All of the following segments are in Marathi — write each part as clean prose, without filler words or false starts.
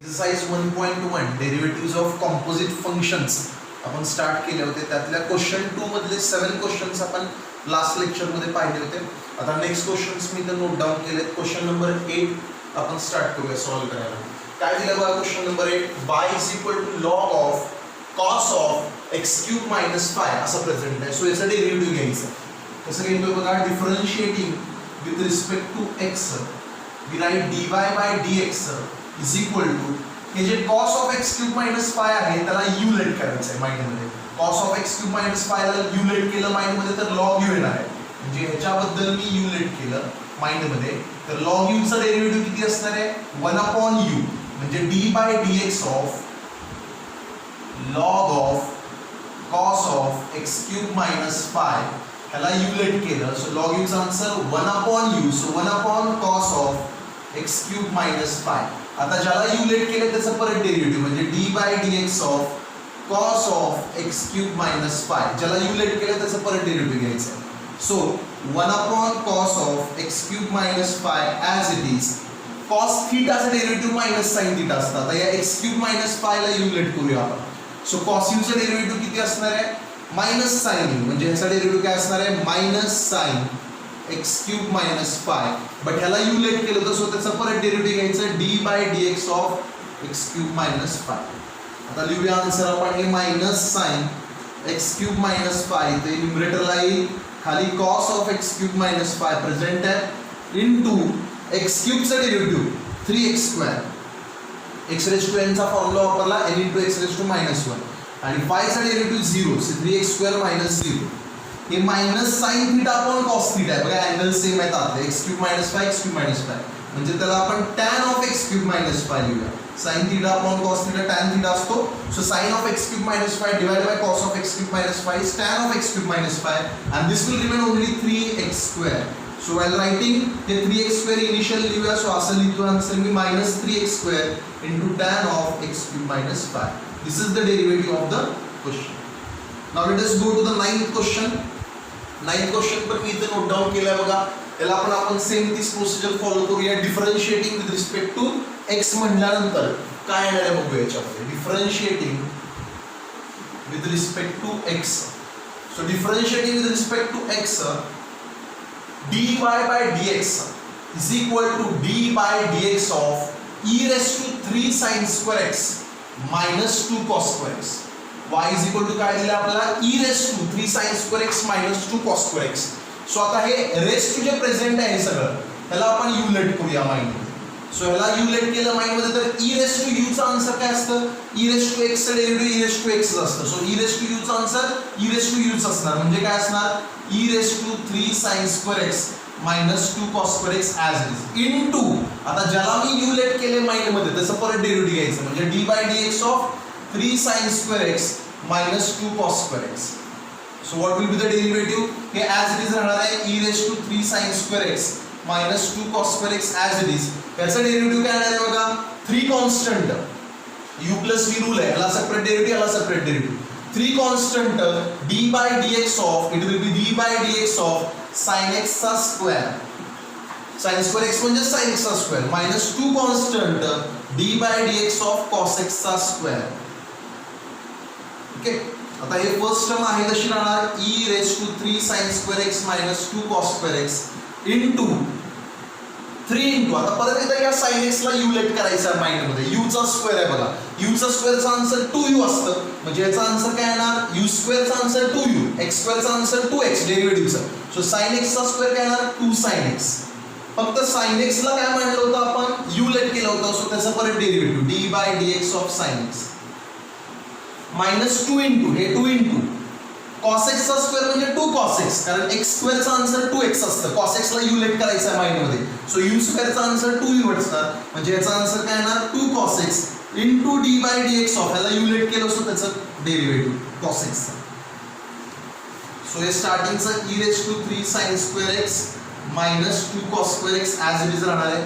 Exercise 1.1 derivatives of composite functions आपण स्टार्ट केले होते. त्यातल्या क्वेश्चन 2 मधले 7 क्वेश्चन्स आपण लास्ट लेक्चर मध्ये पाहिले होते. आता नेक्स्ट क्वेश्चन्स मी इथे नोट डाऊन केलेत. क्वेश्चन नंबर 8 आपण स्टार्ट करूया सॉल्व करायला. काय दिलं बघा question number 8, y = log of cos of x³ - 5 असं प्रेझेंट आहे. सो याचा डेरिव्हेटिव्ह घ्यायचा. कसं घेतोय बघा, differentiating with respect to x we right dy/dx is equal to हे जे cos of x³ - 5 आहे त्याला u लेट करायचं आहे माइंड मध्ये. cos of x³ - 5 ला u लेट केलं माइंड मध्ये तर log u येणार आहे. म्हणजे ह्याच्याबद्दल मी u लेट केलं माइंड मध्ये तर log u चा डेरिव्हेटिव्ह किती असणार आहे 1/u म्हणजे d/dx of log of cos of x³ - 5 ह्याला u लेट केलं. सो log u चा answer 1/u. So 1/cos of x³ - 5. आता ज्याला u लेट केले त्याचं परत डेरिव्हेटिव्ह म्हणजे d/dx of cos of x³ - 5. ज्याला u लेट केले त्याचं परत डेरिव्हेटिव्ह घ्यायचं आहे. So 1/cos of x³ - 5 as it is. cos theta चा डेरिव्हेटिव्ह मायनस sin थीटा असतं. आता या x³ - 5 ला u लेट करूया आपण. सो cos u चा डेरिव्हेटिव्ह किती असणार आहे -sin u म्हणजे ह्याचा डेरिव्हेटिव्ह काय असणार आहे -sin x³ - 5. बट ह्याला u लेट केलं होतं सो त्याचा परत डेरिव्हेटिव्ह घ्यायचं d/dx ऑफ x³ - 5. आता लिहूया आन्सर आपण हे -sin x³ - 5 ते न्यूमरेटरला येईल. खाली cos of x³ - 5 प्रेझेंट आहे इनटू x³ चा डेरिव्हेटिव्ह 3x². x⁻n चा फॉर्म्युला वापरला n × x⁻⁻1 आणि 5 चा डेरिव्हेटिव्ह 0 सो 3x² - 0. हे -sin theta upon cos theta आहे. बघा अँगल सेम आहेत आपले x³ - 5 x³ - 5 म्हणजे त्याला आपण tan of x³ - 5 लिहूया. sin theta upon cos theta tan theta असतो. So sin of x³ - 5 divided by cos of x³ - 5 is tan of x³ - 5 and this will remain only 3x². So while writing the 3x² initially लिहूया. सो असं लिहितो answer me -3x² into tan of x³ - 5. This is the derivative of the question. Now let us go to the 9th question. 9th question पण मी इथे नोट डाऊन केलाय बघा. त्याला आपण सेम तीच प्रोसिजर फॉलो करूया. Differentiating with respect to x म्हटल्यानंतर काय येणार आहे बघूया याच्यामध्ये. Differentiating with respect to x. So differentiating with respect to x dy/dx is equal to d/dx of e⁻³ sin² x minus 2 cos² x. y is equal to काय दिलं आपल्याला e⁻³ sin² x minus 2 cos² x. So आता हे रेस्ट जे प्रेझेंट आहे हे सगळं त्याला आपण u लेट करूया माइंड मध्ये. सो ह्याला u लेट केलं माइंड मध्ये तर e⁻u चा आन्सर काय असतं e⁻x चा डेरिव्हेटिव्ह e⁻x असतं. सो e⁻u चा आन्सर e⁻u च असणार म्हणजे काय असणार e⁻³ sin² x minus 2 cos² x as it is into आता ज्याला मी u लेट केले माइंड मध्ये त्याचं परत डेरिव्हेटिव्ह घ्यायचं म्हणजे d/dx of 3 sin² x minus 2 cos² x. So what will be the derivative? हे as it is राहणार आहे e⁻³ sin² x minus 2 cos² x as it is. याचा डेरिव्हेटिव्ह काय आहे बघा 3 कॉन्स्टंट u + v रूल आहे. याला सेपरेट डेरिव्हेटिव्ह याला separate derivative 3 constant d/dx of it will be d/dx of sin x चा स्क्वेअर. sin² x म्हणजे sin x चा square minus 2 constant d/dx of cos x चा स्क्वेअर. ओके आता हे फर्स्ट टर्म आहे तशी राहणार e⁻³ sin² x minus 2 cos² x into 3 into आता परत एकदा या sin x ला u लेट करायचा आहे माइंड मध्ये. u चा स्क्वेअर आहे बघा. u चा स्क्वेअर चा आन्सर 2u असतं म्हणजे याचा आन्सर काय येणार u² चा आन्सर 2u x² चा आन्सर 2x डेरिव्हेटिव्हचा. सो sin x चा स्क्वेअर काय येणार 2 sin x. फक्त sin x ला काय मांडलं होतं आपण u लेट केलं होतं सो त्याचा परत derivative d/dx of sin x minus 2 into हे 2 into cos x चा स्क्वेअर म्हणजे 2 cos x कारण x² चा आन्सर 2x असतं. cos x ला u लेट करायचा आहे माइंड मध्ये. सो u² चा आन्सर 2u असणार म्हणजे याचा आन्सर काय येणार 2 cos x into d/dx of ह्याला u लेट केलं असतो त्याचं डेरिव्हेटिव्ह cos x चा. सो हे स्टार्टिंगचं e⁻³ sin² x minus 2 cos² x as it is राहणार आहे.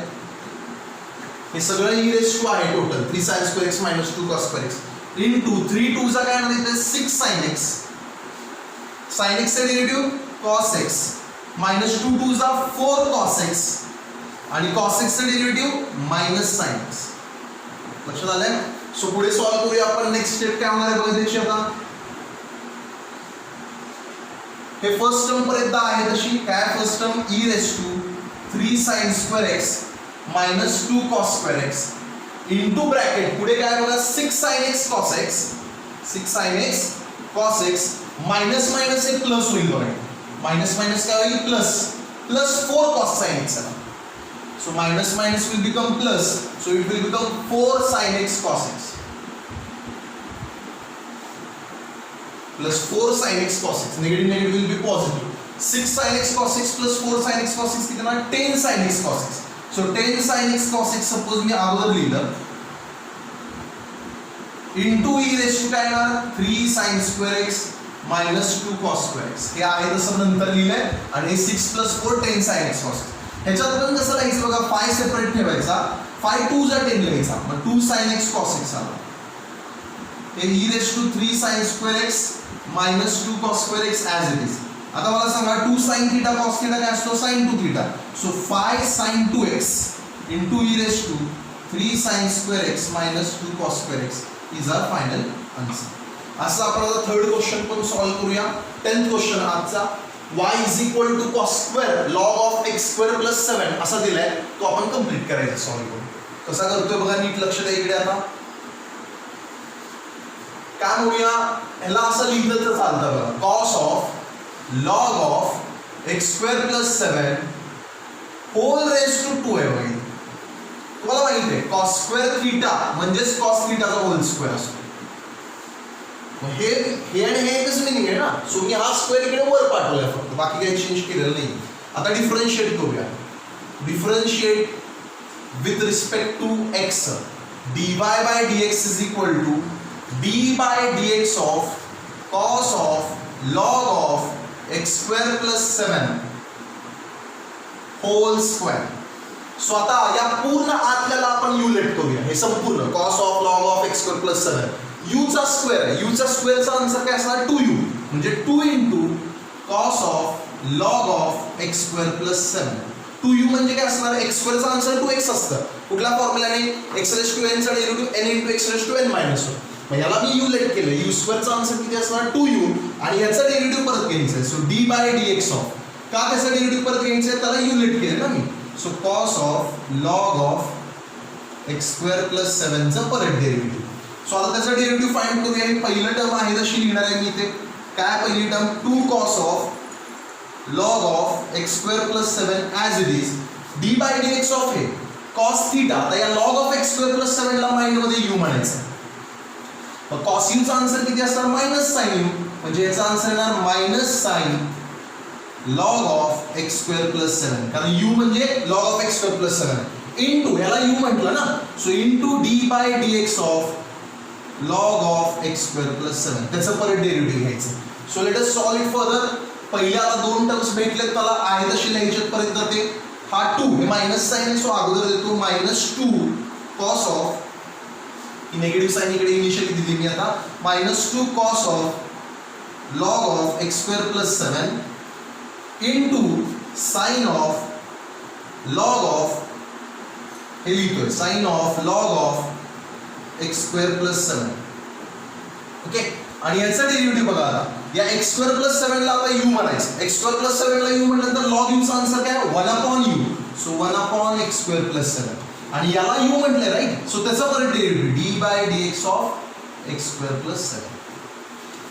हे सगळं e⁻ आहे total 3 sin² x minus 2 cos² x into 3 2 चा काय येणार इथे 6 sin x. sin x चा डेरिव्हेटिव्ह cos x minus 2 2 चा 4 cos x आणि cos x चा डेरिव्हेटिव्ह minus sin x. लक्षात आलंय? सो पुढे सॉल्व्ह करूया आपण. नेक्स्ट स्टेप काय होणार आहे बघा त्याची आता. हे फर्स्ट टर्म पर्यंत आहे तशी काय first term e raise to 3 sin square x minus 2 cos square x into bracket पुढे काय बघा 6 sin x cos x 6 sin x cos x minus minus हे प्लस होईल बघा. मायनस मायनस काय होईल plus plus 4 cos sin x. So minus minus will become plus, so it will become 4 sin x cos x plus 4 sin x cos x. Negative negative will be positive. 6 sin x cos x plus 4 sin x cos x कितना 10 sin x cos x. So 10 sin x cos x suppose मी अगोदर लिहिलं into e raised to काय येणार 3 sin square x minus 2 cos square x. हे आहे तसं नंतर लिहिलंय आणि 6 plus 4 10 sin x cos x. ह्याच्यात पण कसं लिहायचं बघा 5 सेपरेट ठेवायचा 5 2 जा 10 लिहायचा मग 2 sin x cos x आला. हे e raised to 3 sin square x minus 2 cos square x as it is. आता मला सांगा 2 sin theta cos theta काय असतो sin 2 theta. So 5 sin 2x into e raised to 3 sin square x minus 2 cos square x is our final answer. असं आपण आता थर्ड क्वेश्चन पण सॉल्व्ह करूया. 10th क्वेश्चन आजचा y is equal to cos square log of x square plus 7 असा दिलाय तो आपण कंप्लीट करायचा सॉल्व्ह करून. कसा करतोय बघा नीट लक्ष द्या इकडे. आता काय म्हणूया ह्याला असं लिहिलं तर चालतं बघा cos of log of x square plus 7 whole raised to 2 आहे बघा. तुम्हाला माहिती आहे cos square theta म्हणजेच cos theta चा होल स्क्वेअर असतो. हे आणि हे एकच मिनिंग आहे ना. सो मी हा स्क्वेअर इकडे वर पाठवलाय फक्त बाकी काही चेंज केलेलं नाही. आता डिफरन्शिएट करूया. Differentiate with respect to x dy by dx is equal to d by dx of cos of log of x square plus 7 whole square. So आता या पूर्ण आतल्याला आपण युलेट करूया. हे संपूर्ण cos of log of x square plus 7 u चा स्क्वेअर आहे. u चा स्क्वेअरचा आन्सर काय असणार 2u म्हणजे 2 into cos of log of x square plus 7. 2u म्हणजे काय असणार x स्क्वेअरचा आन्सर 2x असतं. कुठल्या फॉर्म्युलाने x raised to n चा derivative n into x raised to n minus 1. मग याला मी u लेट केलं. u स्क्वेअरचा आन्सर किती असणार 2u आणि याचा डेरिव्हेटिव्ह परत घ्यायचा आहे. So d by dx of का त्याचा डेरिव्हेटिव्ह परत घ्यायचा आहे त्याला u लेट केलं ना मी. So cos of log of x square plus 7 चा परत डेरिव्हेटिव्ह. सो आता त्याचा डेरिव्हेटिव्ह फाइंड करूया. ही पहिली टर्म आहे तशी लिहिणार आहे मी इथे. काय पहिली term 2 cos of log of x square plus 7 as it is d by dx of हे cos theta. आता या log of x square plus 7 ला माइंड मध्ये u म्हणायचं. मग cos u चा आन्सर किती असणार मायनस sin u म्हणजे याचा आन्सर येणार minus sin log of x square plus 7 कारण u म्हणजे log of x square plus 7 into याला u म्हटलं ना. So into d by dx of log of x square plus 7 त्याचं परत डेरिव्हेटिव्ह घ्यायचं. So let us solve it further. पहिल्या आता दोन टर्म्स भेटलेत त्याला आहे तशी लिहायचे पर्यंत ते हा 2 हे मायनस साइन आहे. सो अगोदर देतो -2 cos of ही निगेटिव्ह साइन इकडे इनिशियली दिली मी आता -2 cos of log of x square plus 7 into sin of log of हे लिहितोय sin of log of x square plus 7. Okay आणि याचा डेरिव्हेटिव्ह बघा आता या x square plus 7 ला आता u म्हणायचं. x square plus 7 ला u म्हटल्यानंतर log u चा आन्सर काय 1 upon u. So 1 upon x square plus 7 आणि याला u म्हटलंय राईट. सो त्याचा परत derivative d by dx of x square plus 7.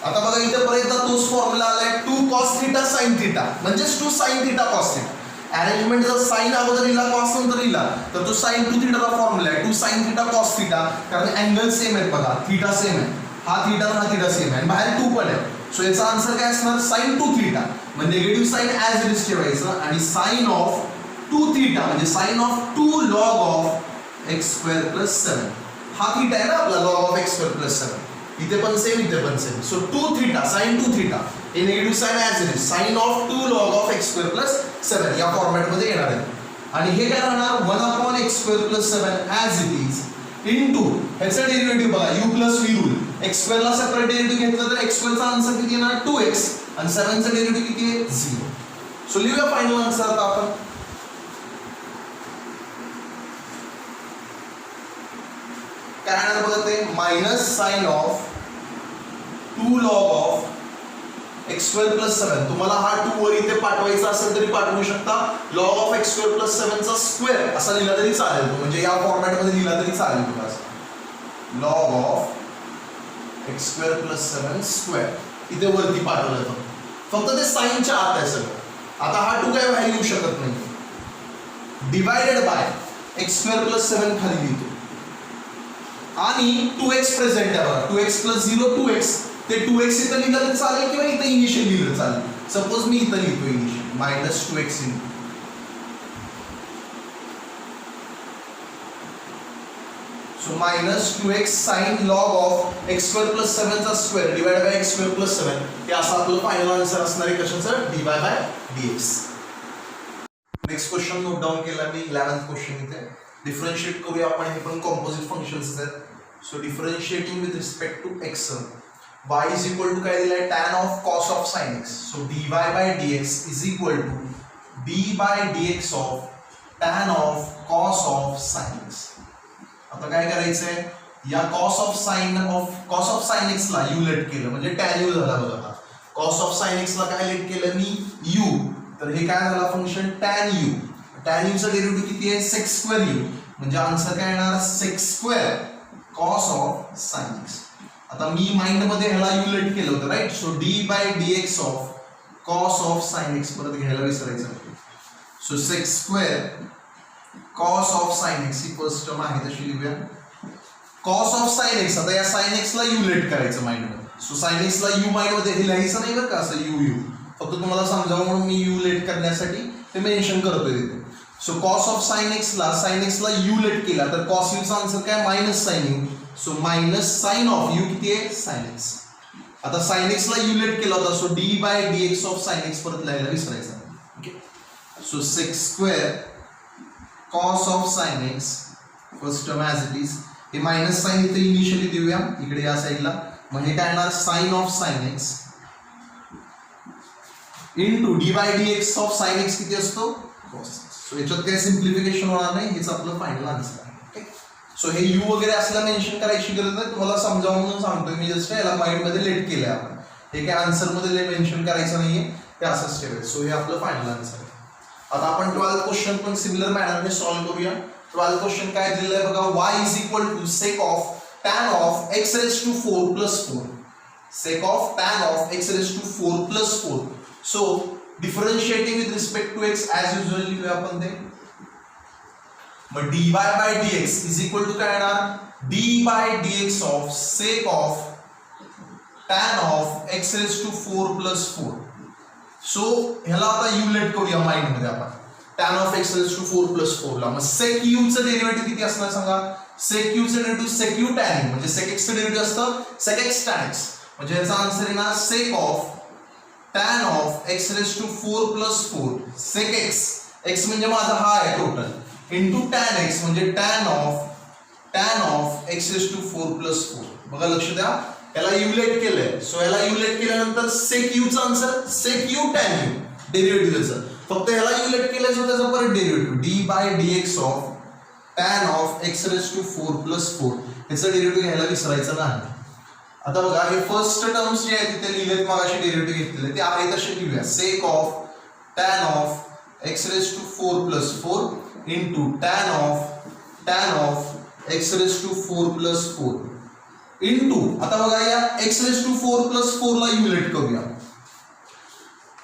आता बघा इथे पर्यंत तोच फॉर्म्युला आलाय 2 cos theta sin theta म्हणजेच 2 sin theta cos theta. Arrangement जर sin अगोदर लिहिला cos नंतर लिहिला तर तो sin 2 theta चा फॉर्म्युला आहे 2 sin theta cos theta कारण अँगल सेम आहे बघा थीटा सेम आहे. हा थीटा आणि हा थीटा सेम आहे आणि बाहेर 2 पण आहे. सो याचा आन्सर काय असणार sin 2 theta म्हणजे negative sign as it is ठेवायचं आणि sin of 2 theta म्हणजे sin of 2 log of x square plus 7. हा थीटा आहे ना आपला log of x square plus 7. इथे पण सेम इथे पण same. So 2 theta sin 2 theta हे negative sign as it is sin of 2 log of x square plus 7 या फॉर्मॅट मध्ये येणार आहे. आणि हे काय राहणार 1 upon x square plus 7 as it is into ह्याचा डेरिव्हेटिव्ह बघा u plus v rule x square ला सेपरेट डेरिव्हेटिव्ह घेतलं तर x square चा आन्सर किती येणार 2x आणि 7 चा डेरिव्हेटिव्ह किती आहे 0. सो लिहूया फायनल आन्सर आता आपण. काय येणार बघा ते minus sine of 2 log of x square plus 7. तुम्हाला हा 2 वर इथे पाठवायचा असेल तरी पाठवू शकता. log of x square plus 7 चा स्क्वेअर असा लिहिला तरी चालेल, म्हणजे या फॉर्मॅट मध्ये लिहिला तरी चालेल तुम्हाला. log of x square plus 7 square इथे वरती पाठवलं जातं. फक्त ते साइनच्या आत आहे सगळं. आता हा 2 काय व्हॅल्यू येऊ शकत नाही. Divided by x square plus 7 खाली लिहितो आणि 2x प्रेझेंट आहे बघा. 2x plus 0 2x. ते 2x इथं लिहिलं तर चालेल किंवा इथं इनिशियल लिहिलं चालेल. सपोज मी इथं लिहितो initial minus 2x in so minus 2x sign log of x square plus 7 चा square divide by x square plus 7. हे असं आपलं फायनल आन्सर असणार आहे कशाचं dy by dx. Next question note down केला मी 11th क्वेश्चन इथे. डिफरन्शिएट करूया आपण. हे पण कॉम्पोजिट फंक्शन्स आहेत. So differentiating with respect to x y is equal to काय दिलाय tan of cos of sin x. so dy by dx is equal to d by dx of tan of cos of sin x. आता काय करायचंय या cos of sin x ला u लेट केलं म्हणजे tan u झाला बघा. cos of sin x ला काय लेट केलं मी u, तर हे काय झालं function tan u. tan u चा डेरिव्हेटिव्ह किती आहे sec square u, म्हणजे आन्सर काय येणार sec square cos of sin x. आता मी माइंड मध्ये ह्याला u लेट केलं होतं right. So d by dx of cos of sin x परत घ्यायला विसरायचं. So sec square cos of sin x ही फर्स्ट टर्म आहे तशी लिहूया. cos of sin x. आता या sin x ला u लेट करायचं माइंड मध्ये. सो sin x ला u माइंड मध्ये हे लिहायचं नाही बरं का असं u फक्त तुम्हाला समजावं म्हणून मी u लेट करण्यासाठी ते मेन्शन करतोय तिथे. So cos of sin x ला u लेट केला तर cos u चा आन्सर काय minus sin u. So minus sine of u किती आहे sin x. आता sin x ला u लेट केला होता. So d by dx of sin x परत लिहायला विसरायचं. Okay. So sec square cos of sin x first term as it is. हे मायनस साइन इथे इनिशियली देऊया इकडे या साइडला. मग हे काय येणार sin of sin x into d by dx of sin x किती असतो cos x. सो याच्यात काही सिम्प्लिफिकेशन होणार नाही. हेच आपलं फायनल आन्सर आहे. ओके. सो हे u वगैरे असला मेन्शन करायची गरज नाही. तुम्हाला समजावून म्हणून सांगतोय मी. जस्ट याला माइंड मध्ये लेट केलंय आपण. हे काय आन्सर मध्ये मेन्शन करायचं नाहीये, ते असंच ठेवायचं. सो हे आपलं फायनल आन्सर आहे. आता आपण 12th क्वेश्चन पण सिमिलर मॅनरने सॉल्व्ह करूया. 12th क्वेश्चन काय दिलेलं आहे बघा. y is equal to sec of tan of x raised to 4 plus 4. sec of tan of x raised to 4 plus 4. so differentiating with respect to x as usual लिहूया आपण ते. मग dy by dx is equal to काय येणार d by dx of sec of tan of x raised to 4 plus 4. So ह्याला आता u लेट करूया माइंड मध्ये आपण. tan of x raised to 4 plus 4 ला. मग sec u चं डेरिव्हेटिव्ह किती असणार सांगा. sec u चं derivative sec u tan u, म्हणजे sec x चं डेरिव्हेटिव्ह असतं sec x tan x. म्हणजे याचा आन्सर येणार sec of tan of x raised to 4 plus 4 sec x. x म्हणजे माझा हा आहे टोटल इनटू tan x म्हणजे tan of x raised to 4 plus 4. बघा लक्ष द्या. याला u लेट केलंय. सो याला u लेट केल्यानंतर sec u चा answer sec u tan u derivative त्याचं. फक्त ह्याला u लेट केलंय सो त्याचा परत derivative d by dx of tan of x raised to 4 plus 4. याचं डेरिव्हेटिव्ह घ्यायला विसरायचं नाही. आता बघा हे फर्स्ट टर्म्स जे आहेत तिथे लिहिलेत मगाशी डेरिव्हेटिव्ह घेतलेले ते आहे तसे लिहूया. sec of tan of x raised to 4 plus 4 into tan of x raised to 4 plus 4 into आता बघा या x raised to 4 plus 4 ला u लेट करूया.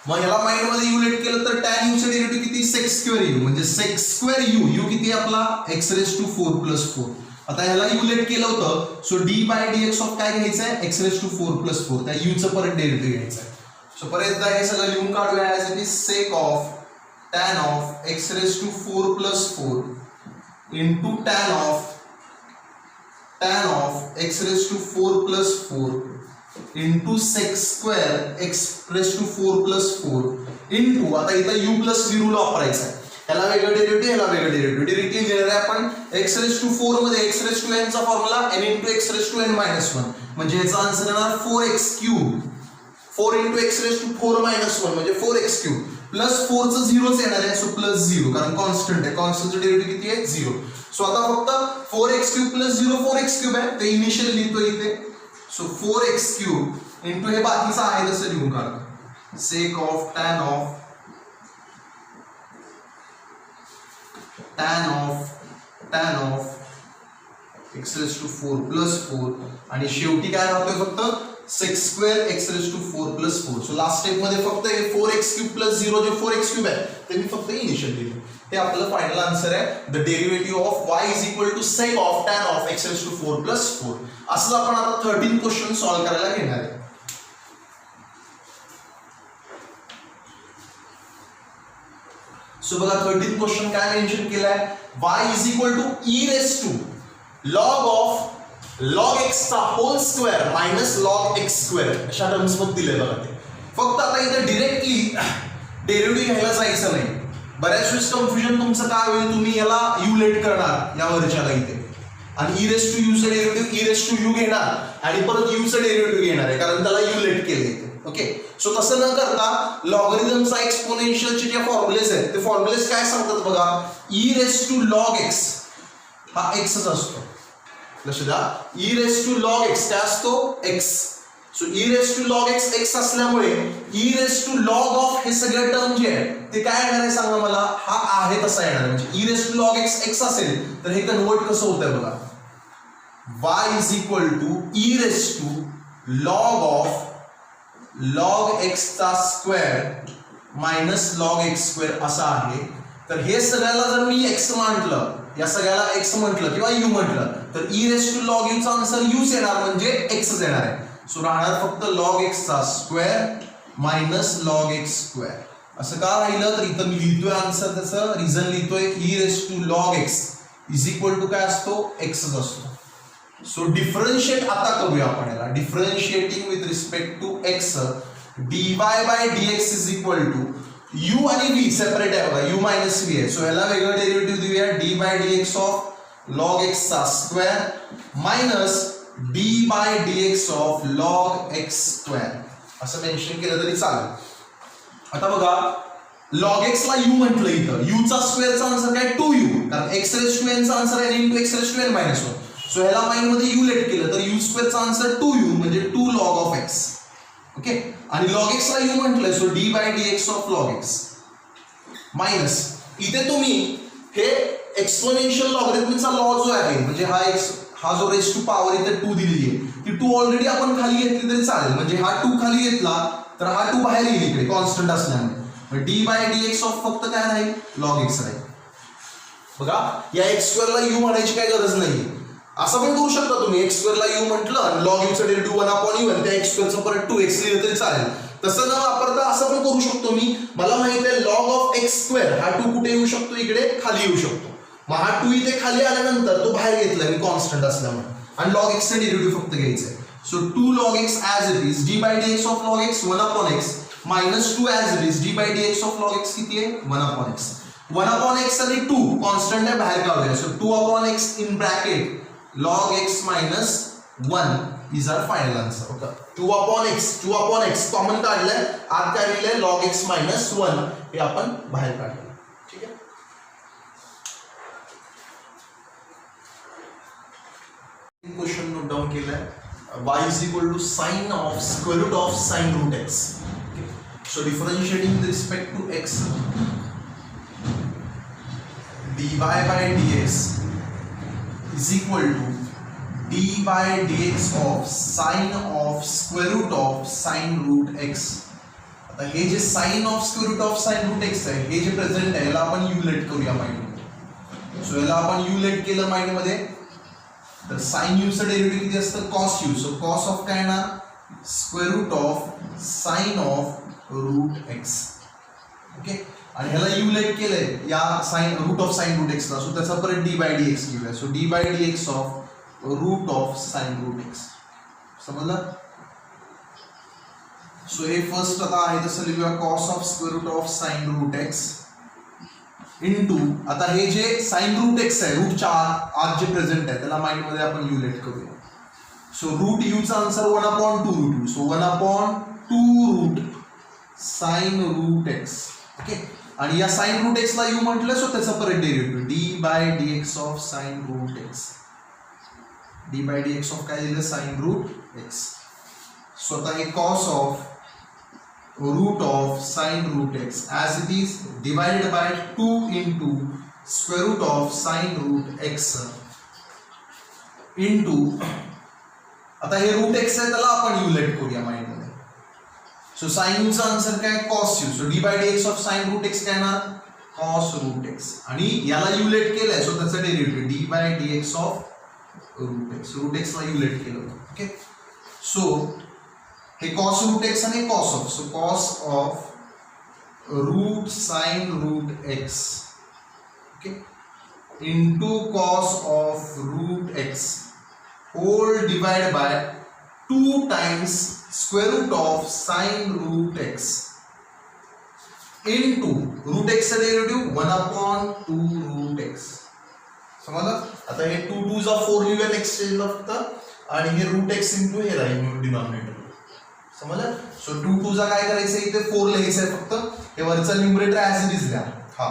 मग ह्याला माइंड मध्ये u लेट केलं तर tan u चे डेरिव्हेटिव्ह किती sec square u, म्हणजे sec square u किती आपला x raised to 4 plus 4. आता ह्याला u लेट केलं होतं. So d by dx of काय घ्यायचंय x raised to 4 plus 4. त्या u चं परत डेरिव्हेटिव्ह घ्यायचंय. सो परत एकदा हे सगळं लिहून काढूया as it is sec of tan of x raised to 4 plus 4 into tan of x raised to 4 plus 4 into sec square x raised to 4 plus 4 into आता इथं u plus v रूल वापरायचा आहे. याला वेगळं डेरिव्हेटिव्ह याला वेगळं डेरिव्हेटिव्ह. डिरेक्टली लिहिणार आहे आपण x raised to 4 मध्ये x raised to n चा formula n into x raised to n minus 1 म्हणजे याचा आन्सर येणार 4x cube. 4 into x raised to 4 minus 1 म्हणजे 4x cube. प्लस 4 चं 0च येणार आहे, सो प्लस 0 कारण कॉन्स्टंट आहे, कॉन्स्टंटचं डेरिव्हेटिव्ह किती आहे 0. सो आता फक्त 4x³ प्लस 0 4x³ आहे, ते इनिशियल लिहितो इथे. सो 4x³ इंटू हे बाकीचं आहे तसं लिहून काढतो, sake of tan of x raised to 4 plus 4 आणि शेवटी काय राहतोय फक्त sec square x raised to 4 plus 4. So last step मध्ये फक्त हे 4x³ प्लस 0 जे 4x³ आहे ते मी फक्त इनिशियल लिहिले. हे आपलं फायनल आन्सर आहे. The derivative of y is equal to sec of tan of x raised to 4 plus 4. असं आपण आता 13 क्वेश्चन सॉल्व्ह करायला घेणार आहे. सो बघा 13 क्वेश्चन काय मेन्शन केलाय, y is equal to e raised to log of log x चा whole square minus log x square अशा टर्म्स मध्ये दिले बघा. ते फक्त आता इथे डायरेक्टली डेरिव्हेटिव्ह घ्यायला जायचं नाही. बऱ्याच वेळेस कन्फ्युजन तुमचं काय होईल, तुम्ही याला u लेट करणार या वरच्याला इथे आणि e raised to u चं derivative e raised to u घेणार आणि परत u चं डेरिव्हेटिव्ह घेणार आहे कारण त्याला u लेट केले इथे. ओके, सो तसं न करता लॉगरिथमचा एक्सपोनेन्शियलचे जे फॉर्म्युलेज आहेत ते फॉर्म्युलेज काय सांगतात बघा, e raised to log x हा xच असतो. लक्षात द्या, e raised to log x काय असतो x. So e raised to log x x असल्यामुळे e raised to log of हे सगळे टर्म जे आहे ते काय येणार आहे सांगा मला, हा आहे तसा येणार आहे. म्हणजे e raised to log x x असेल तर हे कन्वर्ट कसं होतंय बघा, y is equal to e raised to log of log x चा square minus log x square असा आहे. तर हे सगळ्याला जर मी x म्हटलं, या सगळ्याला x म्हटलं किंवा u म्हटलं तर e raised to log u चा आन्सर uच येणार म्हणजे x च येणार आहे. सो राहणार फक्त log x चा square minus log x square. असं का राहिलं तर इथं मी लिहितोय आन्सर, त्याचं रिझन लिहितोय e raised to log x is equal to काय असतो x च असतो. सो डिफरन्शिएट आता करूया आपण याला, differentiating with respect to x dy by dx is equal to u आणि v सेपरेट आहे बघा, u मायनस v आहे. सो याला वेगळं डेरिव्हेटिव्ह देऊया, d by dx of log x चा square minus d by dx of log x square असं मेन्शन केलं तरी चालेल. आता बघा log x ला u म्हटलं इथं, u चा स्क्वेअरचा आन्सर काय 2u कारण x raised to n चा आन्सर आहे into x raised to n minus 1. So ह्याला माइंड मध्ये u लेट केलं तर u स्क्वेअरचा आन्सर 2u म्हणजे 2 log of x. ओके, आणि log x ला u म्हटलंय so d by dx of log x minus इथे तुम्ही हे एक्सपोनेन्शियल लॉगरिथमचा लॉ जो आहे म्हणजे हा जो रेस टू पॉवर इथे 2 दिलेली आहे ती 2 ऑलरेडी आपण खाली घेतली तरी चालेल. म्हणजे हा 2 खाली घेतला तर हा 2 बाहेर येईल इकडे कॉन्स्टंट असल्यामुळे d बाय dx ऑफ फक्त काय राहील log x राहील. बघा या x स्क्वेअरला u म्हणायची काय गरज नाही. असं पण करू शकता तुम्ही, x स्क्वेअरला u म्हटलं आणि log u चं डेरिव्हेटिव्ह 1/u आणि त्या x स्क्वेअरचं परत 2x लिहिलं तरी चालेल. तसं न वापरता असं पण करू शकतो मी, मला माहिती आहे log of x स्क्वेअर हा 2 कुठे येऊ शकतो, इकडे खाली येऊ शकतो. मग हा 2 इथे खाली आल्यानंतर तो बाहेर घेतला मी कॉन्स्टंट असल्यामुळे आणि log x चं डेरिव्हेटिव्ह फक्त घ्यायचं आहे. So 2 log x as it is d by dx of log x 1/x minus 2 as it is d by dx of log x किती आहे 1/x. 1/x आणि 2 कॉन्स्टंट आहे बाहेर काढूया. So 2/x in bracket log x minus 1 is our final answer. Okay. 2/x common काढलंय, आत काय लिहिलंय log x minus 1 हे आपण बाहेर काढलं. ठीक आहे. क्वेश्चन नोट डाउन केलाय, y is equal to sin of square root of sin root x. Okay. So differentiating with respect to x, dy by dx is equal to d by dx of sine of square root of sine root x. आता हे जे sine of square root of sine root x आहे हे जे प्रेझेंट आहे याला आपण u लेट करूया माइंड मध्ये. सो याला आपण u लेट केलं माइंड मध्ये तर sin u चं डेरिव्हेटिव्ह किती असतं cos u. So cos of काय ना square root of sin of root x. Okay, आणि ह्याला u लेट केलंय या sin root of sin root x ला, सो त्याचा परत d बाय dx घेऊया. So d by dx of root of sin root x. समजलं. सो हे फर्स्ट आता आहे तसं लिहूया cos of square root of sin root x into आता हे जे sin रूट x आहे रूट 4 आज जे प्रेझेंट आहे त्याला माइंड मध्ये आपण u लेट करूया. सो रूट u चा answer 1/2 root u. So 1/2 root sin root x okay. आणि या साइन रूट एक्स ला यू म्हटलं सो त्याचा परत derivative d by d x of sine root x. D by d x of काय दिलं साइन रूट एक्स. स्वतः हे cos of root of sine root x as it is divided by 2 into square root of sine root x into आता हे रूट एक्स आहे त्याला आपण युलेट करूया माइंड मध्ये. सो साइन यूचा आन्सर काय cos u. So d by d x of sine root x काय ना कॉस रूट एक्स आणि याला युलेट केलंय सो त्याचं derivative d by d x of root x. Root x ला युलेट केलं होतं. ओके. सो हे कॉस रूट एक्स आणि cos of so cos of root sine root x okay into cos of root x whole divide by 2 times square root of sine root x into root x चा डेरिव्हेटिव्ह 1/2 रूट एक्स. समजलं. आता हे 2 2 जा 4 लिहूया एक्सचेंजला फक्त आणि हे रूट एक्स इंटू हे राहील डिनॉमिनेटर. समजलं. सो 2 2 जा काय करायचं इथे 4 लिहायचं आहे फक्त. हे वरचा न्यूमरेटर ॲज इट इज द्या. हा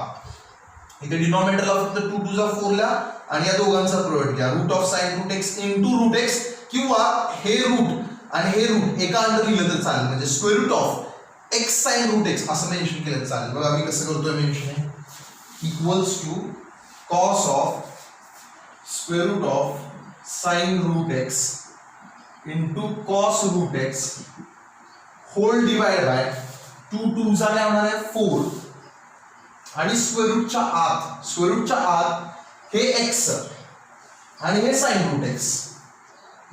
इथे डिनॉमिनेटरला फक्त 2 2 जा 4 लिहा आणि या दोघांचा प्रोडक्ट घ्या root of sine root x into root x किंवा हे रूट आणि हे रूट एका अंडर लिहिलं तर चालेल. म्हणजे square root of x sine root x असं मेन्शन केलं तर चालेल. बघा मी कसं करतोय mention equals to cos of square root of sine root x into cos root x whole divide by 2 2 चा काय होणार आहे 4 आणि स्क्वेअर रूटच्या आत हे एक्स आणि हे साइन रूट एक्स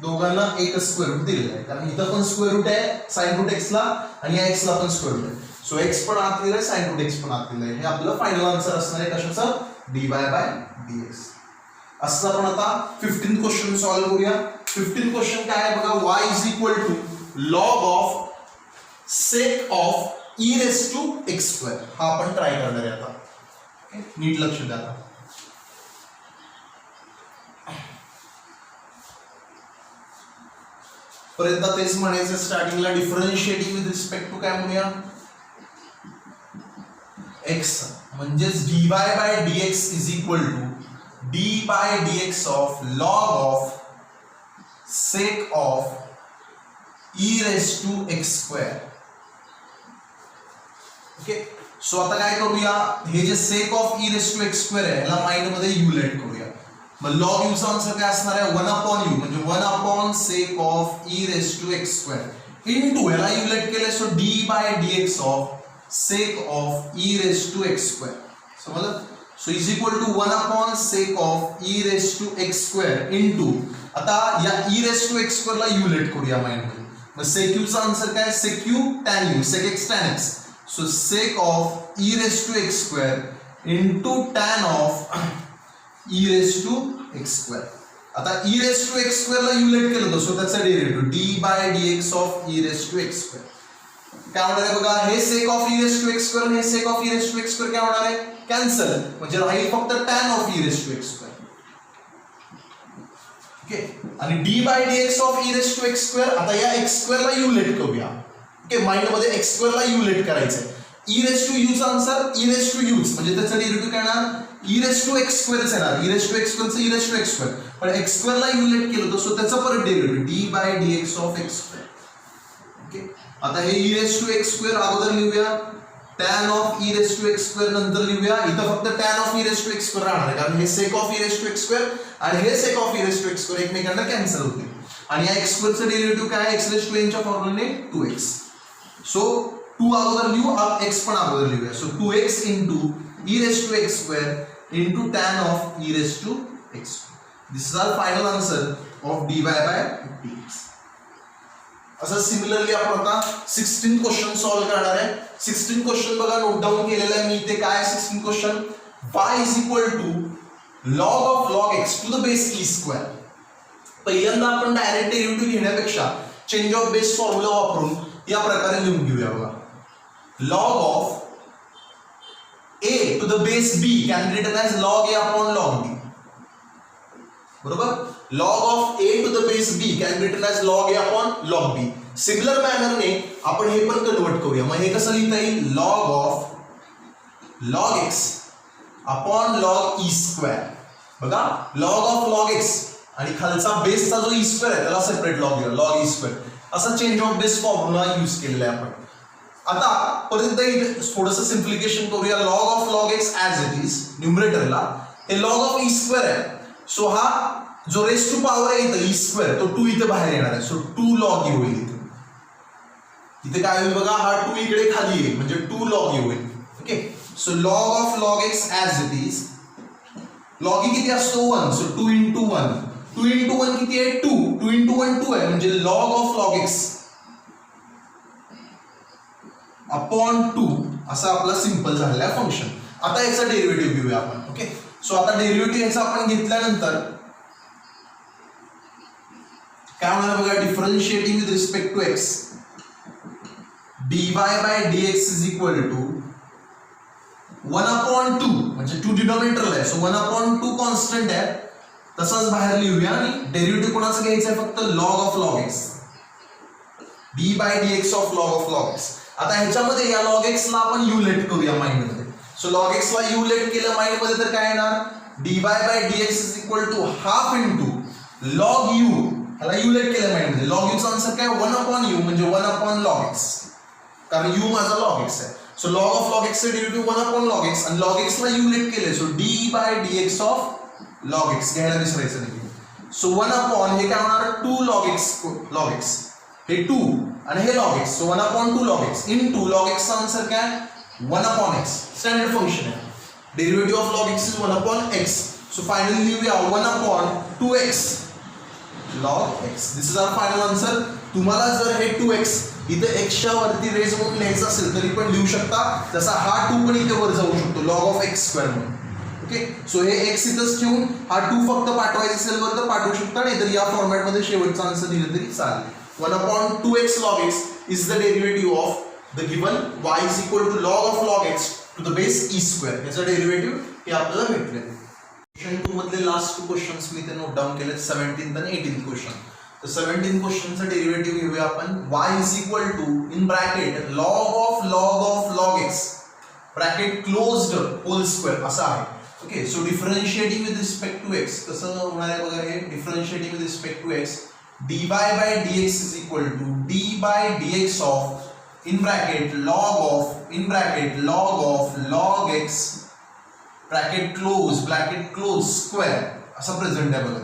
दोघांना एकच स्क्वेअर रूट दिलेलं आहे कारण इथं पण स्क्वेअर रूट आहे साइन रूट एक्स ला आणि या एक्स ला पण स्क्वेअर रूट आहे. सो एक्स पण आत दिलंय साइन रूट एक्स पण आत दिलंय. हे आपलं फायनल आन्सर असणार आहे कशाचं dy बाय dx. असं आपण आता 15th क्वेश्चन सॉल्व्ह करूया. 15th क्वेश्चन काय आहे बघा y is equal to log of sec of e raise to x square. हा आपण ट्राय करणार आहे आता. नीट लक्ष द्या. आता पर्यंत तेच म्हणायचं स्टार्टिंगला डिफरन्शिएटिंग विथ रिस्पेक्ट टू काय म्हणूया x म्हणजेच dy by dx is equal to d by dx of log of sec of e raise to x square. Okay. So आता काय करूया हे जे sec of e raise to x square आहे याला माइंड मध्ये युलेट करूया. मग लॉग यू चा आन्सर काय असणार आहे 1/u म्हणजे 1 sec of e raise to x square into याला युलेट केले so d by dx of sec of e raise to x square. समजलं. So is equal to 1 sec of e raise to x square into आता या e raise to x square ला युलेट करूया माइंड मध्ये. मग सेक यू चा आन्सर काय sec u tan u sec x tan x. So sec of e raise to x square into tan of e raise to x square. आता e raise to x square ला युलेट केलं होतं सो त्याचा derivative d by dx of e raise to x square. काय होणार आहे बघा हे sec of e raise to x square आणि हे sec of e raise to x square काय होणार आहे कॅन्सल म्हणजे राहील फक्त tan of e raise to x square. Okay. आणि d by dx of e raise to x square आता या x स्क्वेअर ला युलेट करूया. ओके. माइंड मध्ये x स्क्वेअर ला युलेट करायचंय. e रेस टू u चा answer e raise to u म्हणजे त्याचा डेरिव्हेटिव्ह काय येणार e रेस टू x स्क्वेअरच येणार. e रेस टू x स्क्वेअरचं e raise to x square पण x स्क्वेअर ला युलेट केलं होतं सो त्याचा परत derivative d by dx of x square. Okay. आता हे e raise to x square अगोदर लिहूया tan of e raise to x square नंतर लिहूया. इथं फक्त tan of e raise to x square राहणार आहे कारण हे sec of e raise to x square आणि हे sec of e raise to x square एकमेकांना कॅन्सल होतील आणि या x स्क्वेअरचं डेरिव्हेटिव्ह काय x रेस टू n च्या फॉर्म्युलाने 2x. सो 2 अगोदर लिहू x पण अगोदर लिहूया. So 2x into e raise to x square into tan of e raise to x square. This is our final answer of dy by dx. असं सिमिलरली आपण आता 16 क्वेश्चन सॉल्व्ह करणार आहे. 16 क्वेश्चन बघा नोट डाऊन केलेला आहे मी इथे. काय 16 question y is equal to log of log x to the base e square. पहिल्यांदा आपण डायरेक्ट डेरिव्हेटिव्ह घेण्यापेक्षा चेंज ऑफ बेस फॉर्म्युला वापरून या प्रकारे लिहून घेऊया बघा. Log of a to the base b can be written as log a upon log b. बरोबर. log of a to the base b can be written as log a upon log b. Similar मॅनरने आपण हे पण कन्वर्ट करूया. मग हे कसं लिहिता येईल log of log x upon log e square. बघा लॉग ऑफ लॉग एक्स आणि खालचा बेसचा जो ई स्क्वेअर आहे त्याला सेपरेट लॉग दिला, लॉग ई स्क्वेअर. असा change of base formula use केलेला आहे आपण. आता परत इथे थोडंसं सिम्प्लिकेशन करूया. Log of log x as it is न्यूमरेटरला हे लॉग ऑफ ई स्क्वेअर आहे. सो हा जो रेस टू पॉवर आहे इथं ई स्क्वेअर तो 2 इथे बाहेर येणार आहे. सो 2 लॉग ई होईल इथे. इथे काय होईल बघा, हा 2 इकडे खाली येईल म्हणजे 2 लॉग ई होईल. Okay, so log of log x as it is. Log E किती असतो 1, सो 2 into 1. 2 into 1 किती आहे 2. 2 into 1 2 आहे म्हणजे log of log x upon 2 असा आपला सिंपल झालेला आहे फंक्शन. आता याचा डेरिव्हेटिव्ह घेऊया आपण. ओके, सो आता डेरिव्हेटिव्ह याचा आपण घेतल्यानंतर काय होणार बघा, differentiating with respect to x dy by dx is equal to 1/2 म्हणजे 2 डिनॉमिनेटरला आहे. सो 1/2 कॉन्स्टंट आहे तसाच बाहेर लिहूया आणि डेरिव्हेटिव्ह कोणाचं घ्यायचं आहे फक्त log of log x, d by dx of log of log x. आता ह्याच्यामध्ये या लॉग एक्स ला आपण यू लेट करूया माइंड मध्ये. सो लॉग एक्स ला यू लेट केलं माइंड मध्ये तर काय येणार, dy by dx is equal to half into log you. ह्याला यू लेट केलं माइंड मध्ये. लॉग यूचा आन्सर काय 1/u म्हणजे 1/log x, कारण u माझा log x आहे. So log of log x चे डेरिव्हेटिव्ह 1/log x आणि log x ला u लेट केले. So d by dx of log x घ्यायला विसरायचं नाही. सो 1/, हे काय होणार 2 log x हे 2 आणि हे log x. So 1/2 log x into log x चा आन्सर काय 1/x. स्टँडर्ड फंक्शन आहे. Derivative of log x is 1/x. So finally लिहूया 1/2x log x. This is our final answer. तुम्हाला जर हे 2x इथे x च्या वरती रेज म्हणून लिहायचं असेल तरी पण लिहू शकता. जसा हा 2 पण इथे वर जाऊ शकतो log of x स्क्वेअर म्हणून. ओके, सो हे x इथंच ठेवून हा 2 फक्त पाठवायचं असेल वर तर पाठवू शकता, नाही तर या फॉर्मॅट मध्ये शेवटचा आन्सर दिलं तरी चालेल. 1/2x log x is the derivative of the given y is equal to log of log x to the base e square. याचा डेरिव्हेटिव्ह हे आपल्याला भेटले. क्वेश्चन 2 मधले लास्ट 2 क्वेश्चन्स मी इथे नोट डाऊन केले, 17th आणि 18th क्वेश्चन. तर 17th क्वेश्चनचा डेरिव्हेटिव्ह घेऊया आपण. y is equal to in bracket log of log x bracket closed whole square असा आहे. Okay, so differentiating with respect to x कसं होणार आहे बघा. हे differentiating with respect to x dy by dx is equal to d by dx of in bracket log of log x bracket close square असा प्रेझेंट आहे बघा.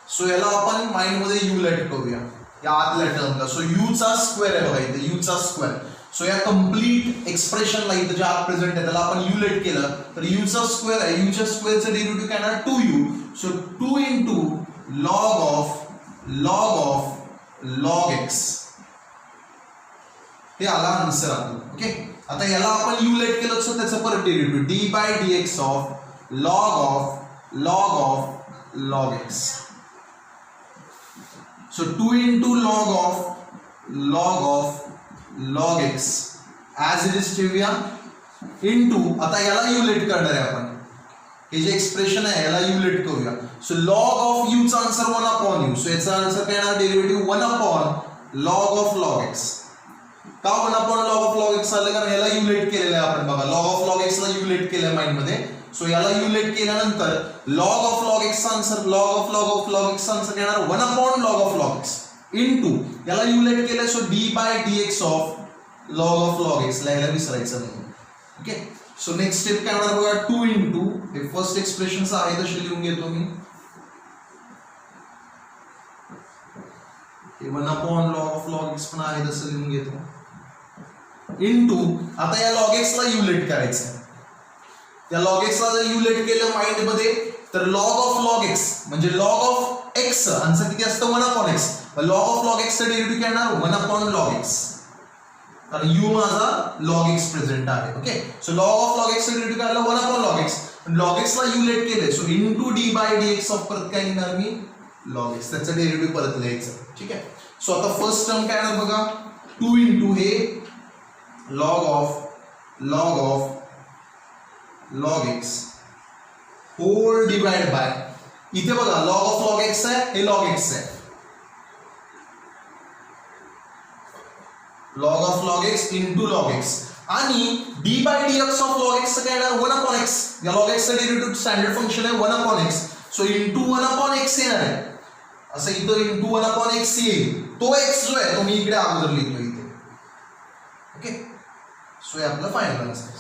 सो याला आपण माइंड मध्ये u लेट करूया या आतल्या टर्मला. सो u चा स्क्वेअर आहे बघा इथे, u चा स्क्वेअर. सो या कंप्लीट एक्सप्रेशनला इथे जे आत प्रेझेंट आहे त्याला आपण u लेट केलं तर u चा स्क्वेअर आहे. u च्या स्क्वेअरचं डेरिव्हेटिव्ह काय येणार 2u. So 2 into log of log x हे आला आन्सर आपला. ओके, आता याला आपण u लेट केलं तर त्याचं परत derivative d by dx of log of log x. So 2 into log of log x as it is ठेवूया into आता याला u लेट करणार आहे आपण. हे जे एक्सप्रेशन आहे याला u लेट करूया. सो log of u चा आन्सर 1/u. सो याचा आन्सर काय येणार derivative 1/log of log x. का 1/log of log x आलं, कारण याला u लेट केलेलं आहे आपण बघा. log of log x ला u लेट केलंय माइंड मध्ये. सो याला u लेट केल्यानंतर log of log x चा आन्सर log x चा आन्सर येणार 1/log of log x into याला u लेट केलंय. So d by dx of log of log x ला याला विसरायचं नाही. ओके, सो नेक्स्ट स्टेप काय होणार बघा 2 into हे फर्स्ट एक्सप्रेशनचं आहे तसे लिहून घेतो मी. हे 1/log of log x पण आहे तसं लिहून घेतो इनटू आता या log x ला u लेट करायचं आहे. या log x ला जर u लेट केलं माइंड मध्ये तर log of log x म्हणजे log of x आन्सर किती असतं 1/x. log of log x चं डेरिव्हेटिव्ह काय येणार 1/log x, कारण u माझा log x प्रेझेंट आहे. Okay, so log of log x चं डेरिव्हेटिव्ह काय आलं 1/log x. log x ला u लेट केले so into d by dx of परत काय घेणार मी log x. त्याचं डेरिव्हेटिव्ह परत लिहायचं. ठीक आहे, सो आता फर्स्ट टर्म काय येणार बघा 2 into हे log of log x whole divide by इथे बघा log of log x आहे, हे log x आहे. log of log x into log x आणि d by d x of log x काय येणार 1 अपॉन एक्स. या लॉग एक्सचं डेरिव्हेटिव्ह स्टँडर्ड फंक्शन आहे 1 upon x. So into 1 upon x येणार आहे. असं इथं इंटू 1 अपॉन एक्स येईल. तो एक्स जो आहे तो मी इकडे अगोदर लिहितो इथे. ओके, सो हे आपलं फायनल आन्सर.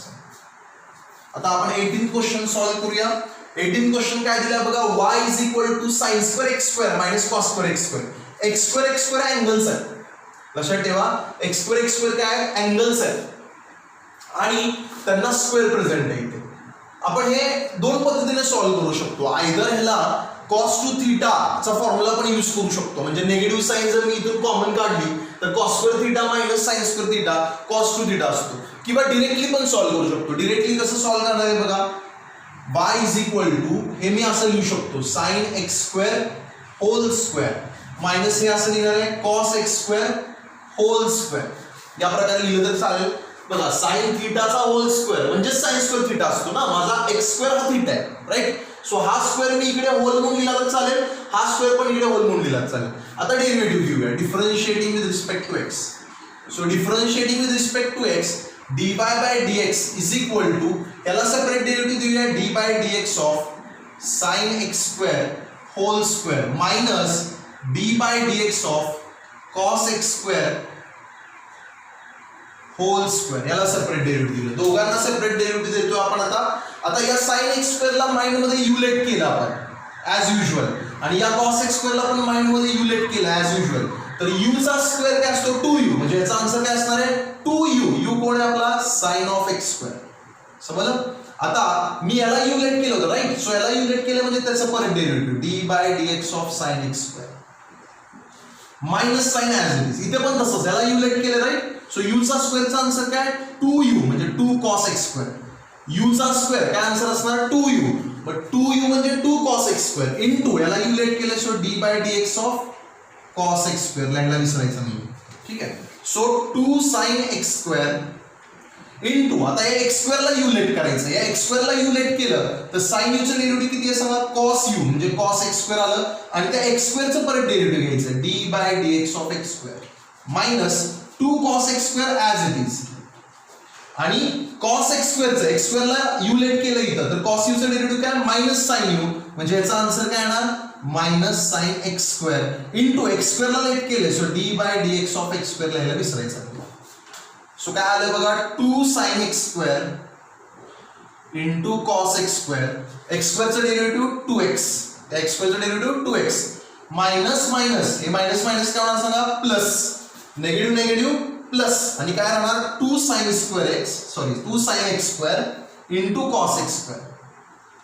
आता आपण 18th क्वेश्चन सॉल्व्ह करूया. 18th क्वेश्चन काय दिलाय बघा. y is equal to sine square x square minus cos square x square. X square angles आहेत. लक्षात ठेवा एक्स स्क्वेअर काय अँगल्स आहेत आणि त्यांना स्क्वेअर प्रेझेंट आहे इथे. आपण हे दोन पद्धतीने सॉल्व्ह करू शकतो. आयदर ह्याला cos टू थीटा चा फॉर्म्युला पण यूज करू शकतो. म्हणजे निगेटिव्ह साइन जर मी इथून कॉमन काढली तर cos square theta minus sin square theta cos two theta असतो. किंवा डायरेक्टली पण सॉल्व्ह करू शकतो. डायरेक्टली कसं सॉल्व्ह करणार आहे बघा. y इज इक्वल टू हे मी असं लिहू शकतो sin x square whole square minus हे असं लिहिणार आहे cos x square whole square. या प्रकारे लिहिलं तर चालेल. बघा sin थीटाचा होल स्क्वेअर म्हणजे sin स्क्वेअर थीटा असतो ना. माझा x स्क्वेअर हा थीटा आहे राईट. सो हा स्क्वेअर मी इकडे होल म्हणून लिहिला तर चालेल. हा स्क्वेअर पण इकडे होल म्हणून लिहिला तर चालेल. आता डेरिव्हेटिव्ह घेऊया differentiating with respect to x. So differentiating with respect to x dy by dx is equal to याला सेपरेट डेरिव्हेटिव्ह देऊया dy by dx of sin x square whole square minus dy by dx of cos x square whole square. याला सेपरेट डेरिव्हेटिव्ह दिलं. दोघांना सेपरेट डेरिव्हेटिव्ह देतो आपण. आता या sin x स्क्वेअरला माइंड मध्ये युलेट केलं आपण ॲज युजुअल आणि या cos x स्क्वेअरला पण माइंड मध्ये युलेट केलं ॲज युजुअल. तर u चा स्क्वेअर काय असतो 2u म्हणजे याचा आन्सर काय असणार आहे 2u. u कोण आहे आपला sin ऑफ x स्क्वेअर. समजलं. आता मी याला युलेट केलं होतं राईट. सो याला युलेट केलं म्हणजे त्याचं परत derivative d by dx of sin x square minus sin as it is. इथे पण तसंच याला युलेट केलं राईट. सो u चा स्क्वेअरचा आन्सर काय 2u म्हणजे 2 cos x स्क्वेअर. u चा स्क्वेअर काय आन्सर असणार 2u. बट 2u म्हणजे 2 cos x स्क्वेअर इनटू याला युलेट केलं so d by dx of cos x square. लाईनला विसरायचं नाही. ठीक आहे. So 2 sin x square into आता या x स्क्वेअरला युलेट करायचं. या x स्क्वेअरला युलेट केलं तर sin u चं डेरिव्हेटिव्ह किती आहे सांगा cos u म्हणजे cos x स्क्वेअर आलं आणि त्या x स्क्वेअरचं परत डेरिव्हेटिव्ह घ्यायचं d by dx of x square minus 2 cos x square as it is आणि cos x स्क्वेअरचं x स्क्वेअरला युलेट केलं इथं तर cos u चं डेरिव्हेटिव्ह काय मायनस sin u म्हणजे याचा आन्सर काय येणार minus sin x square into x स्क्वेअरला लेट केले so d by dx of x square लिहायला विसरायचं. सो काय आलं बघा 2 sin x square into cos x square. x स्क्वेअरचं डेरिव्हेटिव्ह 2x x स्क्वेअरचं डेरिव्हेटिव्ह 2x मायनस मायनस हे मायनस मायनस काय होणार सांगा प्लस नेगेटिव्ह नेगेटिव्ह प्लस आणि काय राहणार 2 sin x square into cos x square.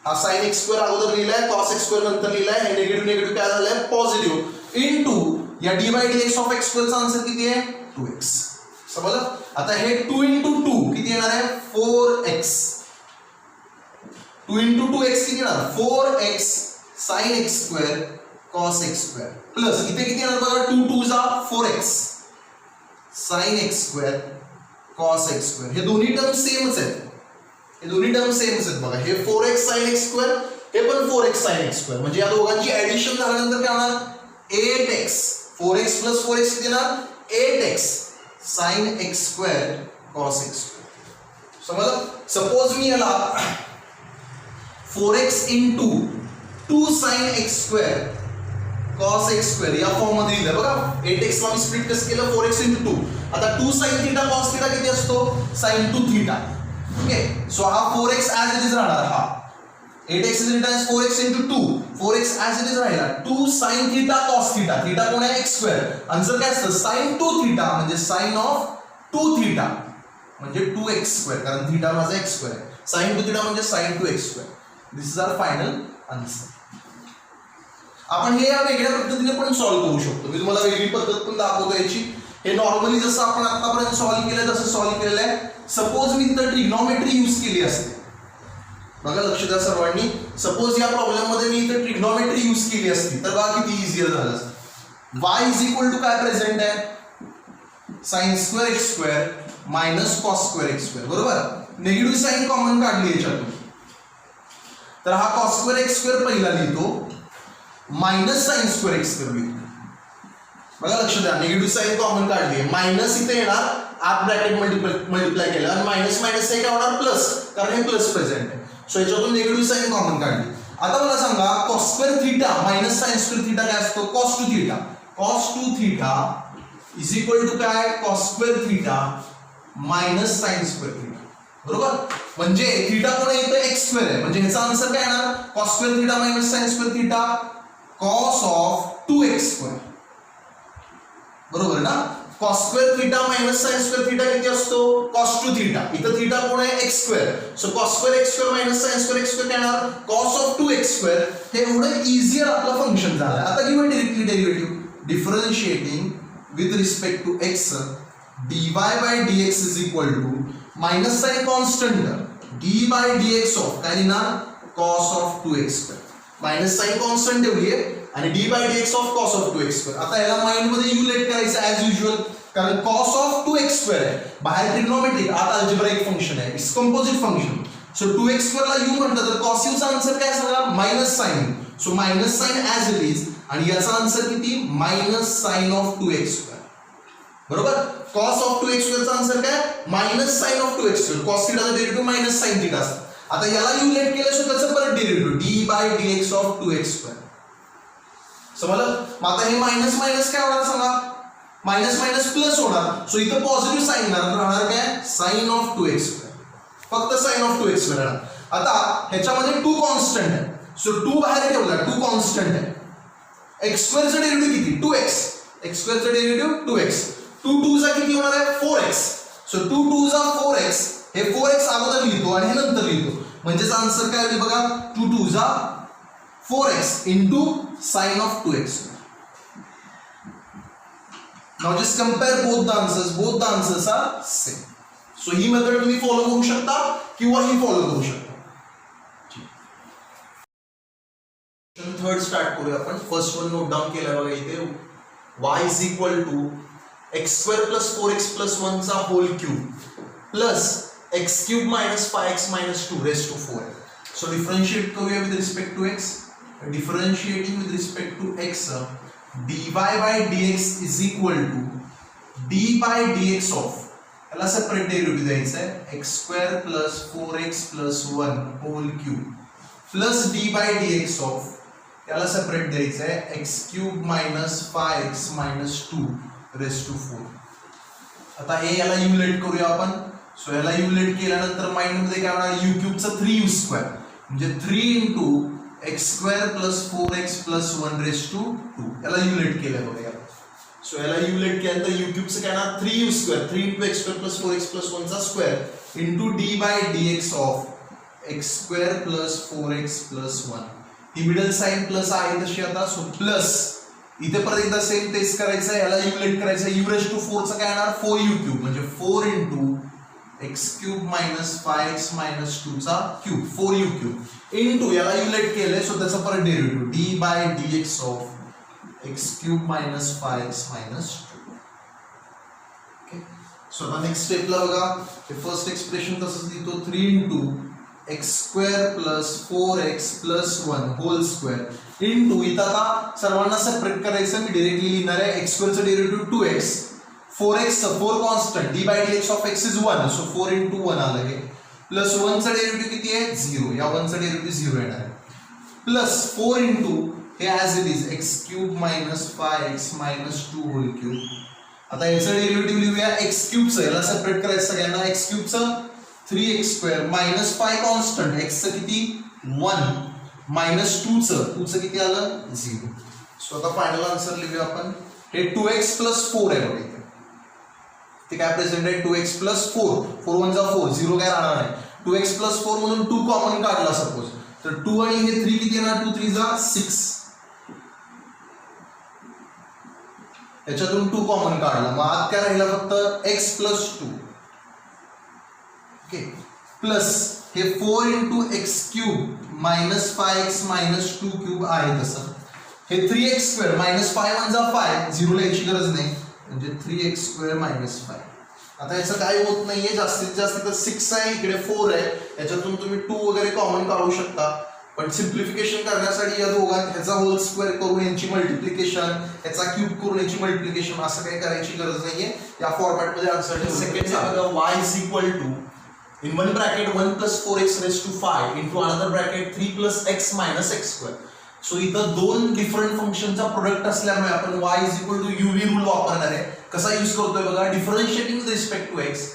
हा sin x स्क्वेअर अगोदर लिहिलाय cos x स्क्वेअर नंतर लिहिलाय. हे नेगेटिव्ह नेगेटिव्ह काय झालंय पॉझिटिव्ह इनटू या d by dx of x स्क्वेअरचा आन्सर किती आहे 2x. समजलं. आता हे 2 इंटू 2 किती येणार आहे 4x. 2 इंटू 2x किती येणार 4x sin x square cos x square plus इथे किती येणार बघा 2 2 जा 4x sin x square cos x square. हे दोन्ही टर्म सेमच आहेत. हे दोन्ही टर्म सेमच आहेत बघा. हे 4x sin x स्क्वेअर हे पण 4x sin x स्क्वेअर म्हणजे या दोघांची ऍडिशन झाल्यानंतर काय होणार 8x 4x प्लस 4x किती येणार 8x sin x square cos x square. समजलं. सपोज मी याला 4x into 2 sin x square cos x square या फॉर्म मध्ये लिहिलं बघा. 8x ला मी स्प्लिट कसं केलं 4x इंटू 2. आता 2 sin थीटा cos थीटा किती असतो sin 2 थीटा. ओके. सो हा 4x ॲज इट इज राहणार. हा 8x is written as 4x into 2 4x as it is राहिला 2 sin theta cos theta theta कोण आहे x स्क्वेअर. आन्सर काय असतं sin 2 theta म्हणजे sin of 2 theta म्हणजे 2x स्क्वेअर कारण थीटा माझा x स्क्वेअर आहे. sin 2 theta म्हणजे sin 2x square. This is our final answer. आपण हे या वेगळ्या पद्धतीने पण सॉल्व्ह करू शकतो. मी तुम्हाला वेगळी पद्धत पण दाखवतो याची. हे नॉर्मली जसं आपण आतापर्यंत सॉल्व्ह केलं तसं सॉल्व्ह केलेलं आहे. सपोज मी इथं ट्रिग्नॉमेट्री यूज केली असते बघा लक्ष द्या सर्वांनी. सपोज या प्रॉब्लेम मध्ये मी इथं ट्रिग्नॉमेट्री यूज केली असती तर बघा किती इझियर झालं असतं. y इज इक्वल टू काय प्रेझेंट आहे sin square x square minus cos square x square बरोबर. निगेटिव्ह साइन कॉमन काढली याच्यातून तर हा cos स्क्वेअर x स्क्वेअर पहिला लिहितो minus sin square x square लिहितो. बघा लक्ष द्या निगेटिव्ह साइन कॉमन काढली मायनस इथे येणार आत ब्रॅकेट मल्टिप्लाय केलं आणि मायनस मायनस हे काय होणार प्लस, कारण हे प्लस प्रेझेंट आहे. सो याच्यातून निगेटिव्ह साइन कॉमन काढली. आता मला सांगा cos square theta minus sine square theta काय असतो, cos 2 theta. Cos 2 theta is equal to काय, cos square theta minus sine square theta. बरोबर, म्हणजे थीटा कोण आहे इथं एक्स स्क्वेअर आहे, म्हणजे ह्याचा आन्सर काय येणार, cos square theta minus sine square theta cos of 2x square. बरोबर ना, cos square theta minus sine square theta किती असतो, कॉस 2 थीटा. इथं थीटा कोण आहे x square. So cos square x square minus sine square x square काय येणार, कॉस ऑफ 2x स्क्वेअर. हे एवढं इझियर आपलं फंक्शन झालं. आता घेऊया directly derivative. Differentiating with respect to x dy by dx is equal to minus sign constant d by dx of काय लिहिणार, cos of 2x square. Minus sign constant ठेवली आहे आणि d by dx of cos of 2x square. आता याला माइंड मध्ये यू लेट करायचं ऍज युजुअल, कारण cos of 2x स्क्वेअर आहे, बाहेर ट्रिग्नोमेट्रिक, आत अल्जेब्राइक फंक्शन आहे, it's composite function. So 2x square ला u म्हटलं तर cos u चा आन्सर काय सांगा, minus sine. So minus sine as it is आणि याचा आन्सर किती, minus sine of 2x square. बरोबर, cos of 2x स्क्वेअर चा आन्सर काय, minus sine of 2x square. cos थीटाचा डेरिव्हेटिव्ह मायनस साइन थीटा असतो. आता याला यू लेट केलं सो त्याचं परत derivative d by dx of 2x square. समजलं. मग आता हे मायनस मायनस काय होणार सांगा, मायनस मायनस प्लस होणार. सो इथं पॉझिटिव्ह साइन राहणार काय, साइन ऑफ 2x स्क्वेअर. फक्त साइन ऑफ 2x स्क्वेअर राहणार. आता ह्याच्यामध्ये 2 कॉन्स्टंट आहे. सो 2 बाहेर ठेवला, 2 कॉन्स्टंट आहे. x स्क्वेअरचं डेरिव्हेटिव्ह किती, 2x. x स्क्वेअरचं डेरिव्हेटिव्ह 2x. 2 2 चा किती होणार आहे, 4x. सो 2 2 चा 4x. हे 4x अगोदर लिहितो आणि हे नंतर लिहितो, म्हणजेच आन्सर काय होईल बघा, 2 2 चा 4x into sin of 2x. Now just compare both the answers. Both the answers are same. So he method तुम्ही फॉलो करू शकता किंवा ही फॉलो करू शकता. थर्ड स्टार्ट करूया आपण. फर्स्ट वन नोट डाउन केलं बघा इथे, y is equal to x square plus 4x plus 1 चा whole cube plus x cube minus 5x minus 2 raised to 4. So differentiate करूया with respect to x. Differentiating with respect to x, dy by dx is equal to d by dx of, याला सेपरेट डेरिव्हेटिव्ह द्यायचा आहे, x square plus 4x plus 1 whole cube plus d by dx of, याला सेपरेट द्यायचं आहे, x cube minus 5x minus 2 raised to 4. आता हे याला युलेट करूया आपण. सो याला युलेट केल्यानंतर माइंड मध्ये काय होणार, u क्यूब चा 3u स्क्वेअर म्हणजे 3 into x square plus 4x plus 1 raised to 2. याला युलेट केलं बघा. सो याला युलेट केल्यानंतर u क्यूब चं काय येणार, 3u square 3 into x square plus 4x plus 1 चा square into d by dx of x square plus 4x plus 1. ही मिडल साइन प्लस आहे तशी आता. सो प्लस इथे परत एकदा सेम तेच करायचं आहे, याला युलेट करायचं आहे. u raised to 4 चं काय येणार, 4u क्यूब म्हणजे 4 into x cube minus 5x minus 2 चा क्यूब 4u क्यूब इनटू याला युलेट केलंय. सो त्याचा परत derivative d by dx of x cube minus 5x minus 2. Okay. So आता नेक्स्ट स्टेपला बघा, हे फर्स्ट एक्सप्रेशन तसंच लिहितो, 3 into x square plus 4x plus 1 whole square into, इथं आता सर्वांना सेपरेट करायचं. मी डायरेक्टली लिहिणार आहे, x स्क्वेअरचं derivative 2x, 4x 4 constant, d by dx of x is 1. सो 4 into 1 आलं हे, प्लस 1 चा डेरिव्हेटिव्ह किती आहे, 0. या 1 चा डेरिव्हेटिव्ह 0 येणार आहे. प्लस 4 into हे as it is x cube minus 5x minus 2 whole cube. आता याचं डेरिव्हेटिव्ह लिहूया x क्यूबचं, याला सेपरेट करायचं सगळ्यांना. x क्यूबचं 3x square minus 5 constant, x चं किती 1 मायनस 2 चं किती आलं 0. सो आता फायनल आन्सर लिहूया आपण. हे 2x प्लस 4 आहे बघा, ते काय प्रेझेंट आहे, 2x प्लस 4, 4 1 जा 4, 0 काय राहणार नाही. 2x प्लस 4 मधून 2 कॉमन काढला सपोज, तर 2 आणि हे 3 किती येणार, 2 3 जा 6, याच्यातून 2 कॉमन काढला, मग आत काय राहिला फक्त x प्लस 2. ओके. प्लस हे 4 into x cube minus 5x minus 2 cube आहे तसं. हे 3x स्क्वेअर मायनस 5 1 जा 5, 0 ला याची गरज नाही, म्हणजे 3x स्क्वेअर मायनस 5. आता याचं काय होत नाहीये, जास्तीत जास्त तर 6 आहे, इकडे 4 आहे, याच्यातून तुम्ही 2 वगैरे कॉमन काढू शकता. पण सिम्प्लिफिकेशन करण्यासाठी या दोघांत ह्याचा होल स्क्वेअर करून यांची मल्टिप्लिकेशन, ह्याचा क्यूब करून यांची मल्टिप्लिकेशन असं काही करायची गरज नाहीये. या फॉर्मॅटमध्ये आन्सर सेकंड आहे बघा, y is equal to in one bracket 1 plus 4x raised to 5 into another bracket 3 plus x minus x square. So इथं दोन डिफरंट फंक्शनचा प्रोडक्ट असल्यामुळे आपण y is equal to uv rule वापरणार आहे. कसा यूज करतोय बघा, differentiating with respect to x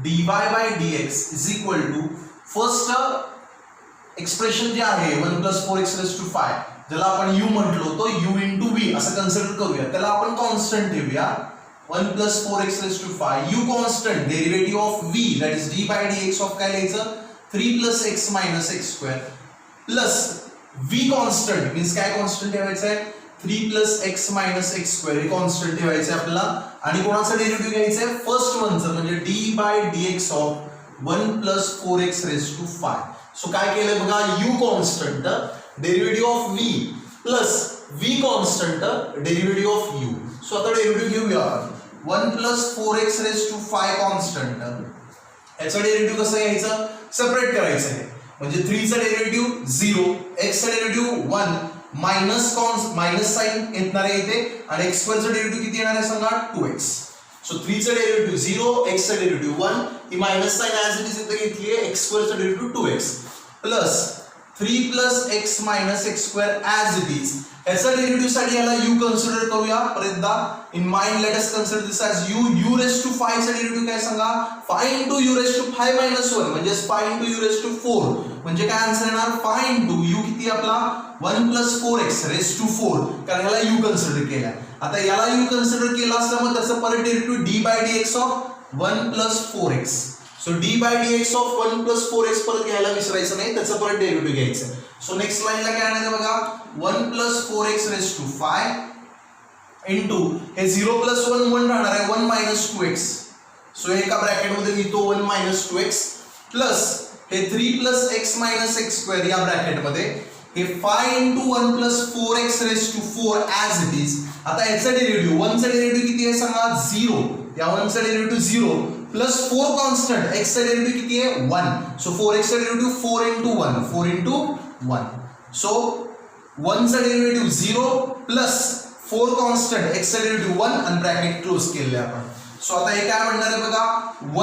dy by dx is equal to first expression जे आहे 1 plus 4x raised to 5 ज्याला आपण u म्हटलो तो u into v असं कन्सिडर करूया. त्याला आपण कॉन्स्टंट ठेवूया 1 plus 4x raised to 5 u constant derivative of v that is d by dx of काय लिहायचं 3 plus x minus x square plus v constant means काय कॉन्स्टंट ठेवायचं आहे 3 plus x minus x square हे कॉन्स्टंट ठेवायचं आहे आपल्याला. आणि कोणाचं डेरिव्हेटिव्ह घ्यायचं आहे फर्स्ट वनचं म्हणजे d by dx of 1 plus 4x raised to 5. So काय केलं बघा, u constant derivative of v plus v constant derivative of u. So आता डेरिव्हेटिव्ह घेऊया आपण 1 plus 4x raised to 5 constant. याचा डेरिव्हेटिव्ह कसं घ्यायचं, सेपरेट करायचं आहे. म्हणजे 3 चा डेरिव्हेटिव्ह 0, x चा डेरिव्हेटिव्ह 1 मायनस साइन येणार आहे इथे आणि x स्क्वेअर चा डेरिव्हेटिव्ह किती येणार आहे सांगा 2x. सो 3 चा डेरिव्हेटिव्ह 0, x चा डेरिव्हेटिव्ह 1, ही minus sign as it is इथे घेतली आहे, x स्क्वेअर चा derivative 2x plus 3 plus x minus x square as it is. याचा डेरिव्हेटिव्ह साठी याला u कन्सिडर करूया. परत in mind let us consider this as u raised to 5 चा डेरिव्हेटिव्ह काय सांगा 5 into u raised to 5 minus 1 म्हणजे 5 into u raised to 4 म्हणजे काय आन्सर येणार 5 into u किती आपला 1 plus 4x raised to 4 कारण याला u कन्सिडर केला. आता याला u कन्सिडर केला असल्यामुळे त्याचा परत derivative d by dx of 1 plus 4x. So d by dx of 1 plus 4x परत घ्यायला विसरायचं नाही, त्याचा परत डेरिव्हेटिव्ह घ्यायचं. सो नेक्स्ट लाईनला काय आणायचं बघा 1 plus 4x raised to 5 into हे 0 plus 1 1 राहणार आहे 1 minus 2x. सो एका ब्रॅकेट मध्ये लिहितो 1 minus 2x प्लस हे 3 plus x minus x square या ब्रॅकेट मध्ये हे 5 into 1 plus 4x raised to 4 as it is. आता याचा डेरिव्हेटिव्ह 1 चा डेरिव्हेटिव्ह किती आहे सांगा 0, या 1 चा डेरिव्हेटिव्ह 0 प्लस 4 कॉन्स्टंट x चा डेरिव्हेटिव्ह किती आहे 1. सो 4x चा डेरिव्हेटिव्ह 4 into 1 4 into 1. सो 1 चा डेरिव्हेटिव्ह 0 प्लस 4 कॉन्स्टंट x चा डेरिव्हेटिव्ह 1 आणि ब्रॅकेट क्लोज केले आपण. सो आता हे काय म्हणणार आहे बघा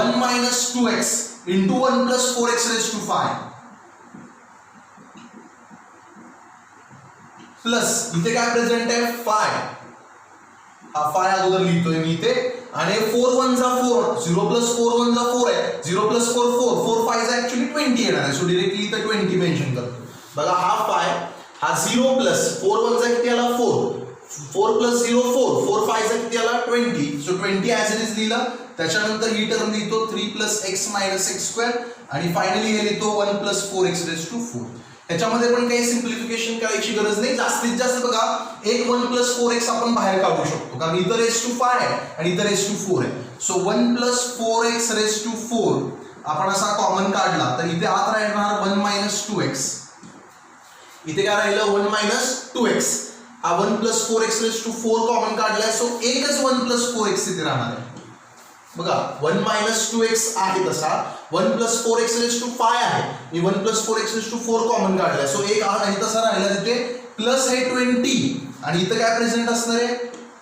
1 minus 2x into 1 plus 4x raised to 5 plus इथे काय प्रेझेंट आहे 5. हा 5 अगोदर लिहितोय मी इथे आणि 4 1 जा 4 0 plus 4 1 जा 4 आहे 0 plus 4 4 4 5 जा ऍक्च्युअली 20 येणार आहे. सो डायरेक्टली इथे 20 मेन्शन करतो बघा. हा 5 हा 0 प्लस 4 1 जा किती आला 4 4 plus 0 4 4 5 जा किती आला 20. सो 20 ॲज इट इज लिहिलं. त्याच्यानंतर ही टर्म लिहितो 3 plus x minus x square आणि फायनली हे लिहितो 1 plus 4x raised to 4. ह्याच्यामध्ये पण काही सिम्प्लिफिकेशन करायची गरज नाही. जास्तीत जास्त बघा एक 1 plus 4x आपण बाहेर काढू शकतो कारण इथं raised to 5 आहे आणि इथं raised to 4 आहे. So 1 plus 4x raised to 4 आपण असा कॉमन काढला तर इथे आत राहणार 1 minus 2x. इथे काय राहिलं 1 minus 2x. हा 1 plus 4x raised to 4 common काढलाय. सो एकच 1 plus 4x इथे राहणार आहे बघा. 1 minus 2x आहे तसा 1 plus 4x raised to 5 आहे. मी 1 plus 4x raised to 4 common काढलाय. सो एक आहे तसा राहिला तिथे प्लस हे 20 आणि इथं काय प्रेझेंट असणार आहे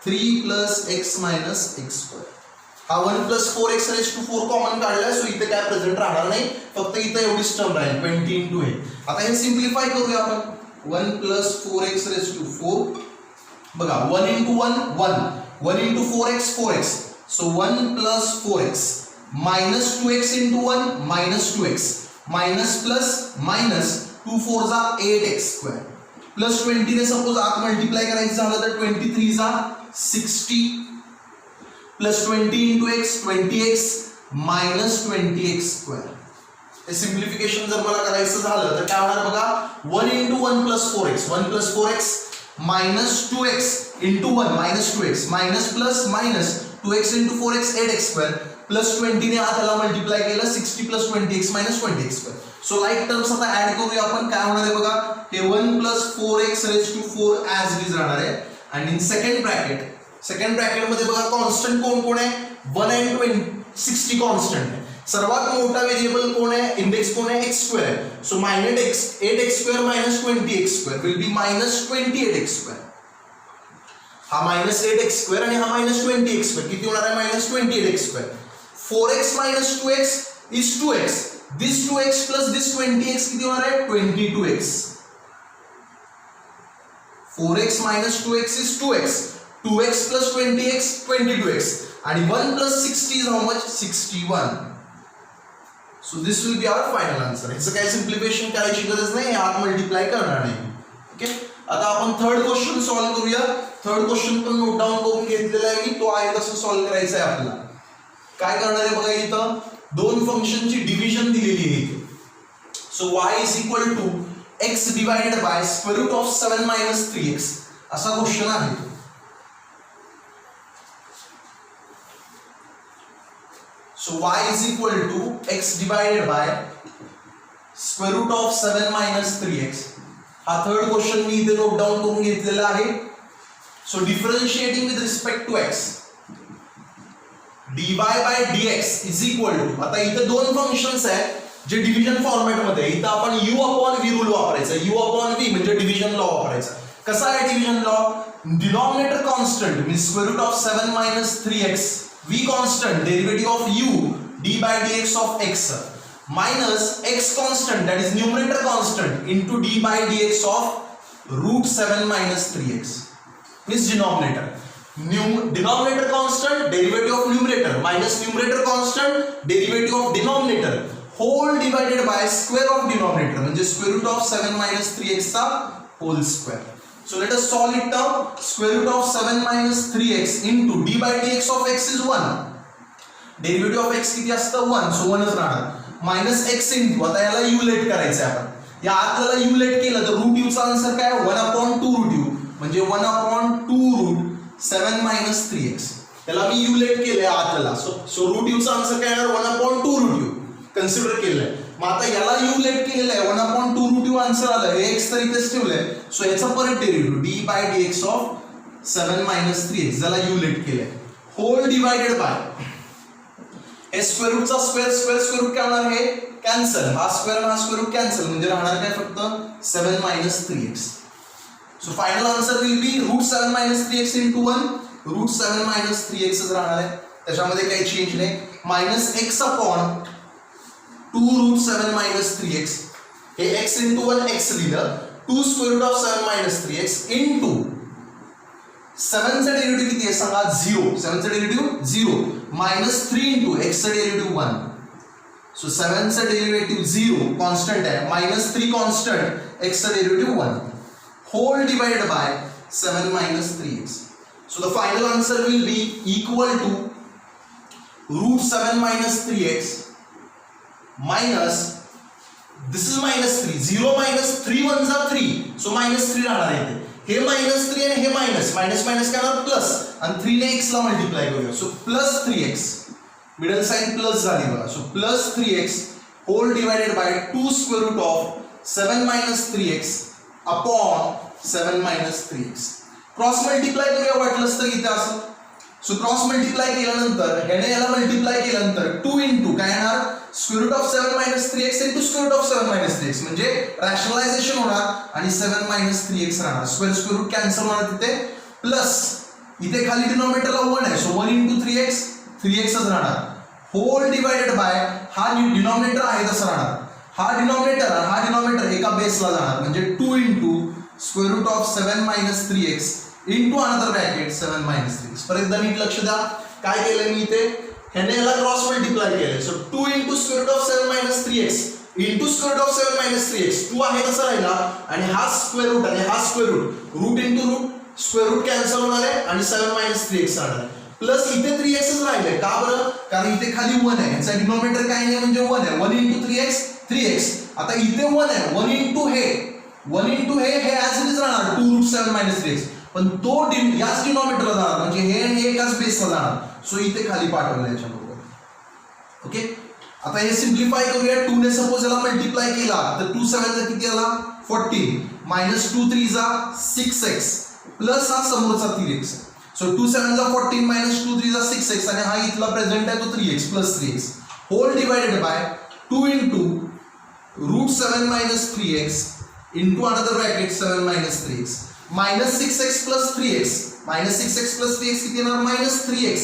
3 plus x minus x square. हा 1 plus 4x raised to 4 common काढलाय. सो इथे काय प्रेझेंट राहणार नाही, फक्त इथं एवढीच टर्म राहील 20 into हे. आता हे सिम्प्लिफाय करूया आपण 1 plus 4x raised to 4 बघा 1 into 1 1 into 4x 4x. So 1 plus 4x minus 2x into 1 minus 2x minus plus minus 2 4 जा 8x square plus 20 ने सपोज आत मल्टिप्लाय करायचं झालं तर 23 जा 60 plus 20 into x 20x minus 20x square. हे सिम्प्लिफिकेशन जर मला करायचं झालं तर काय होणार बघा 1 into 1 plus 4x minus 2x into 1 minus 2x minus plus minus 2x into 4x 8x square plus 20 ने आताला मल्टिप्लाय केलं 60 plus 20x minus 20x square. So like terms आता ऍड करूया आपण. काय होणार आहे बघा हे 1 plus 4x raised to 4 as it is राहणार आहे. आणि इन सेकंड ब्रॅकेट मध्ये बघा कॉन्स्टंट कोण कोण आहे 1 and 60 कॉन्स्टंट आहे. सर्वात मोठा व्हेरिएबल कोण आहे, इंडेक्स कोण आहे, x स्क्वेअर आहे. So -8x square minus 20x square will be -28x square. हा -8x स्क्वेअर आणि हा -20x स्क्वेअर किती होणार आहे, -28x square. 4x minus 2x is 2x. This 2x plus this 20x किती होणार आहे, 22x. 4x minus 2x is 2x. 2x plus 20x 22x. आणि 1 plus 60 is how much, 61. So this will be our final answer. ह्याचं काही सिम्प्लिफिकेशन करायची गरज नाही, आत मल्टिप्लाय करणार नाही. ओके, आता आपण थर्ड क्वेश्चन सॉल्व्ह करूया. थर्ड क्वेश्चन पण नोट डाऊन करून घेतलेला आहे मी, तो आहे कसं सॉल्व्ह करायचा आहे आपल्याला. काय करणार आहे बघा, इथं दोन फंक्शनची डिव्हिजन दिलेली आहे इथे. So y is equal to x divided by square root of 7 minus 3x असा क्वेश्चन आहे. So y is equal to x divided by square root of 7 minus 3x. हा थर्ड क्वेश्चन मी इथे नोट डाऊन करून घेतलेला आहे. So differentiating with respect to x, dy by dx is equal to, आता इथे दोन फंक्शन्स आहेत जे डिव्हिजन फॉर्मॅट मध्ये, इथे आपण u upon v रूल वापरायचा. u upon v म्हणजे डिव्हिजन लॉ वापरायचा. कसा आहे division law, denominator constant means square root of 7 minus 3x, v constant derivative of u d by dx of x minus x constant that is numerator constant into d by dx of root 7 minus 3x means denominator. Denominator constant derivative of numerator minus numerator constant derivative of denominator whole divided by square of denominator म्हणजे square root of 7 minus 3x चा whole square. So let us solve it now. Square root of 7 minus 3x into d by dx of x is 1. Derivative of x किती असतं, 1. So 1 च राहणार. Minus x into, आता याला u लेट करायचं आहे आपण. या आतला u लेट केलं तर रूट u चा आन्सर काय, 1 upon 2 root u म्हणजे 1 upon 2 root 7 minus 3x. याला मी u लेट केलंय आतला. So रूट u चा आन्सर काय येणार, 1 upon 2 root u कन्सिडर केलंय. मग आता याला u लेट केलेलं आहे, 1 upon 2 root u आन्सर आलं. हे x तर इथेच ठेवलंय. सो याचा परत derivative d by dx of 7 minus 3x ज्याला u लेट केलंय होल डिवाइडेड बाय हे स्क्वेअर रूटचा स्क्वेअर रूट काय होणार, हे कॅन्सल, हा स्क्वेअर आणि हा स्क्वेअर रूट कॅन्सल म्हणजे राहणार काय फक्त 7 minus 3x. So final answer will be root 7 minus 3x into 1. Root 7 minus 3x च राहणार आहे, त्याच्यामध्ये काही चेंज नाही. Minus x upon 2 root 7 minus 3x, हे x into 1 x लिहिलं, 2 square root of 7 minus 3x into 7 चा डेरिव्हेटिव्ह किती आहे सांगा, 0. 7 चा डेरिव्हेटिव्ह 0 minus 3 into x चा डेरिव्हेटिव्ह 1. सो 7 चा डेरिव्हेटिव्ह 0 कॉन्स्टंट आहे, minus 3 कॉन्स्टंट, x चा derivative 1 whole divided by 7 minus 3x. So the final answer will be equal to root 7 minus 3x minus, this is minus 3, 0 minus 3 ones are 3, so minus 3 राहणार आहे. हे minus 3 आणि हे minus minus काय होणार प्लस, आणि 3 ने x ला मल्टिप्लाय करूया. So plus 3x, middle sign plus झाली बघा. So plus 3x whole divided by 2 square root of 7 minus 3x upon 7 minus 3x. Cross multiply करूया वाटलंच तर इथे असं. सो क्रॉस मल्टिप्लाय केल्यानंतर ह्याने याला मल्टिप्लाय केल्यानंतर 2 into काय येणार, square root of 7 minus 3x into square root of 7 minus 3x म्हणजे रॅशनलायझेशन होणार आणि 7 minus 3x राहणार. स्क्वेअर रूट कॅन्सल होणार तिथे, प्लस इथे खाली डिनॉमिनेटरला 1 आहे, सो 1 into 3x 3x च राहणार होल डिवाइडेड बाय, हा डिनॉमिनेटर आहे तसं राहणार, हा डिनॉमिनेटर एका बेसला जाणार म्हणजे 2 into square root of 7 minus 3x into another bracket 7 minus 3x. परत एकदा नीट लक्ष द्या काय केलंय मी इथे, ह्याने याला क्रॉस मल्टिप्लाय केलंय. So 2 into square root of 7 minus 3x into square root of 7 minus 3x, 2 आहे तसा राहिला आणि हा स्क्वेअर रूट आणि हा square root into root square root cancel होणार आहे आणि 7 minus 3x राहणार आहे. प्लस इथे 3x च राहिले, का बरं, कारण इथे खाली 1 आहे, याचा डिनॉमिनेटर काय नाही म्हणजे 1 आहे. 1 into 3x 3x, आता इथे 1 आहे, 1 into हे ऍज इट इज राहणार 2 root 7 minus 3x, पण तो याच डिनॉमिनेटरला जाणार म्हणजे हे एकाच बेसला जाणार. सो इथे खाली पाठवलं याच्याबरोबर. ओके, आता हे सिम्प्लिफाय करूया. 2 ने सपोज याला मल्टिप्लाय केला तर 2 7 चा किती आला 14 minus 2 3 चा 6x प्लस हा समोरचा 3x. सो 2 7 चा 14 minus 2 3 चा 6x आणि हा इथला प्रेझेंट आहे तो 3x plus 3x whole divided by 2 into root 7 minus 3x into another bracket 7 minus 3x minus 6x plus 3x minus 6x plus 3x किती येणार minus 3x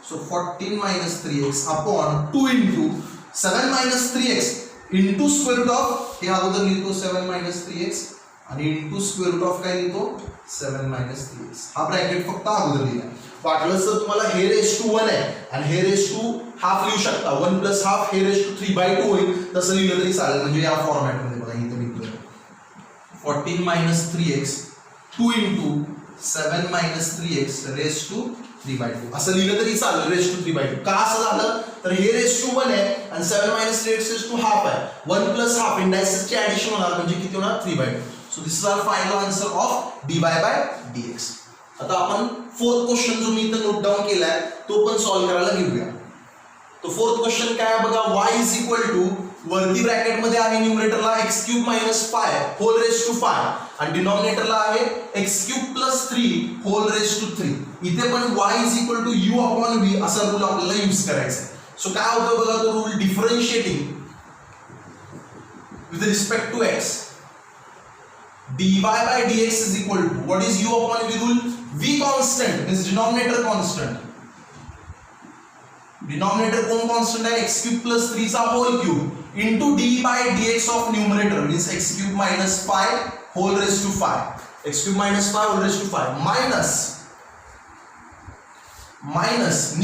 so 14 minus 3x upon 2 into 7 minus 3x into square root of हे अगोदर लिहितो 7 minus 3x आणि into square root of काय लिहितो 7 minus 3x हा ब्रॅकेट फक्त अगोदर लिहिला वाटलं तर तुम्हाला हे रेस टू 1 आहे आणि हे रेस टू हाफ लिहू शकता 1 प्लस हाफ हे रेस टू 3/2 होईल तसं लिहिलं तरी चालेल म्हणजे या फॉर्मॅट मध्ये बघा इथे लिहितोय 14 minus 3x 2 into 7 minus 3x raise to 3/2 असं लिहिलं तरी चालेल रेस टू 3/2 का असं झालं तर हे रेस टू 1 आहे आणि 7 minus 3x raise to half आहे 1 प्लस हाफ इंडायसेसचे ऍडिशन होणार म्हणजे किती होणार 3/2 so this is our final answer of dy by dx आता आपण फोर्थ क्वेश्चन जो मी इथं नोट डाउन केलाय तो पण सॉल्व करायला घेऊया तो फोर्थ क्वेश्चन काय आहे बघा y is equal to वरती ब्रॅकेट मध्ये आहे न्यूमरेटरला x cube minus 5 whole raised to 5 आणि डिनॉमिनेटरला आहे x cube plus 3 whole raised to 3 इथे पण y is equal to u upon v असा रूल आपल्याला यूज करायचा आहे सो काय होतं बघा तो rule differentiating with respect to x dy by dx is equal to what is u upon v rule v constant means denominator constant denominator Kaun constant है x cube plus 3 चा whole cube into d by dx of numerator means x cube minus 5 whole raised to 5 x cube minus 5 whole raised to 5 minus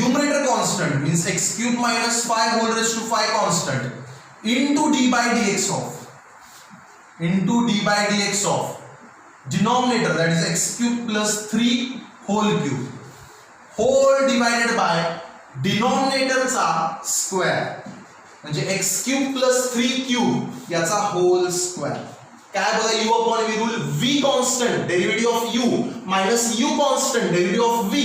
numerator constant means x cube minus 5 whole raised to 5 constant into d by dx of denominator that is x cube plus 3 whole cube whole divided by denominator चा स्क्वेअर म्हणजे x cube plus 3 cube याचा होल स्क्वेअर काय बघा u upon v rule v constant derivative of u minus u constant derivative of v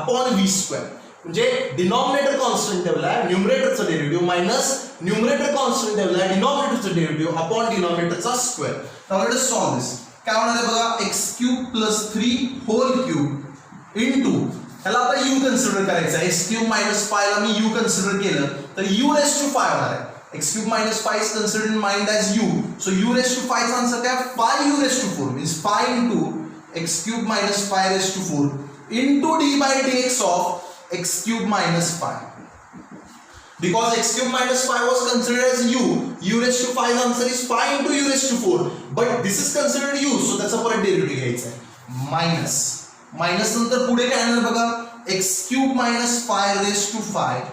upon v square म्हणजे डिनॉमिनेटर कॉन्स्टंट ठेवलाय न्यूमरेटरचा डेरिव्हेटिव्ह मायनस न्यूमरेटर कॉन्स्टंट ठेवलाय डिनॉमिनेटरचा डेरिव्हेटिव्ह अपॉन डिनॉमिनेटरचा square now let us solve this काय होणार आहे बघा x cube plus 3 whole cube into ह्याला आता u कन्सिडर करायचा आहे x cube minus 5 ला मी u कन्सिडर केलं तर u raised to 5 होणार आहे x cube minus 5 is considered in mind as u so u raised to 5 चा आन्सर काय 5u raised to 4 means 5 into x cube minus 5 raised to 4 into d by dx of x cube minus 5 because x cube minus 5 was considered as u raised to 5 answer is 5 into u raised to 4 but this is considered u so त्याचा परत डेरिव्हेटिव्ह घ्यायचा आहे मायनस नंतर पुढे काय येणार बघा x cube minus 5 raised to 5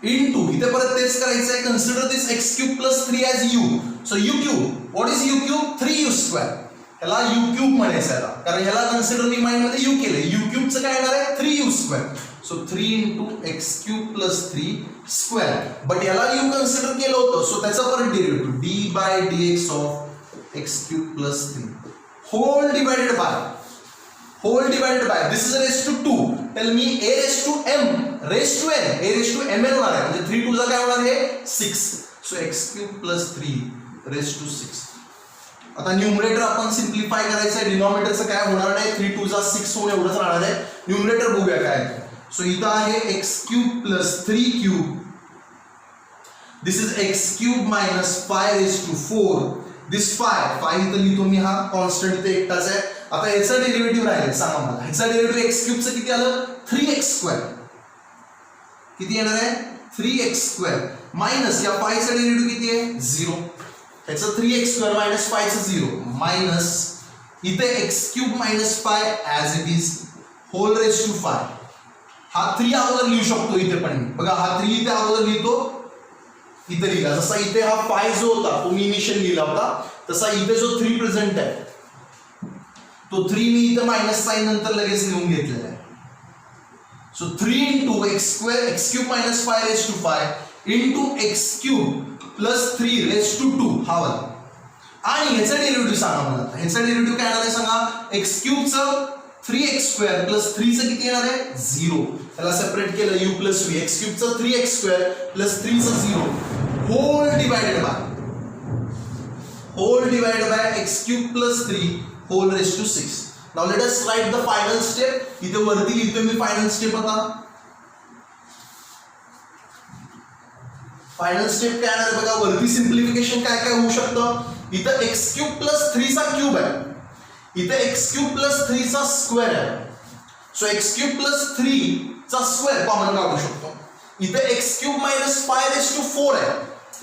into इथे परत तेच करायचं आहे consider this x cube plus 3 as u so u cube what is u cube 3u square ह्याला u cube म्हणायचं आहे कारण ह्याला कन्सिडर मी माइंड मध्ये u केले u cube चं काय येणार आहे 3u square so 3 into x cube plus 3 square but ह्याला u कन्सिडर केलं होतं so त्याचा परत derivative d by dx of x cube plus 3 whole divided by this is raised to 2 tell me a raised to m raised to n a raised to mn होणार आहे म्हणजे 3 2 चा काय होणार आहे 6 so x cube plus 3 raised to 6 आता न्यूमरेटर आपण सिंप्लिफाय करायचं आहे डिनॉमिनेटरचं काय होणार नाही 3 2 चा 6 होऊन एवढंच राहणार आहे न्यूमरेटर बघूया काय सो इथं आहे x cube plus 3 cube this is x cube minus 5 raised to 4 this 5 इथं लिहितो मी हा कॉन्स्टंट इथे एकटाच आहे आता याचा डेरिव्हेटिव्ह राहील सांगा मला ह्याचा डेरिव्हेटिव्ह x क्यूब चं किती आलं 3x स्क्वेअर किती येणार आहे 3x स्क्वेअर मायनस या 5 चा डेरिव्हेटिव्ह किती आहे 0 त्याचा 3x स्क्वेअर मायनस 5 चा 0 मायनस इथे x cube minus 5 as it is whole raise to 5 हा 3 अगोदर लिहू शकतो इथे पण बघा हा 3 इथे अगोदर लिहितो इथे लिहिला जसा इथे हा 5 जो होता तो मी इनिशियल लिहिला होता तसा इथे जो 3 प्रेझेंट आहे तो 3 मी इथे मायनस साइन नंतर लगेच लिहून घेतलेला आहे so 3 into x square x cube minus 5 raised to 5 into x cube plus 3 raised to 2 हा वाला आणि ह्याचा डेरिव्हेटिव्ह सांगा मला ह्याचा डेरिव्हेटिव्ह काय येणार आहे सांगा x cube चं 3x square plus 3 चं किती येणार आहे 0 त्याला सेपरेट केलं u plus v x cube चं 3x square plus 3 चं 0 whole divided by x cube plus 3 whole raised to 6 now let us write the final step इथे वरती लिहितो मी फायनल स्टेप आता फायनल स्टेप काय आहे बघा, वरती सिम्प्लिफिकेशन काय काय होऊ शकतं. इथं एक्स क्यूब प्लस 3 चा क्यूब आहे, इथे एक्स क्यूब प्लस 3 चा स्क्वेअर आहे. सो एक्स क्यूब प्लस 3 चा स्क्वेअर कॉमन काढू शकतो. इथे x cube minus 5 raise to 4 आहे,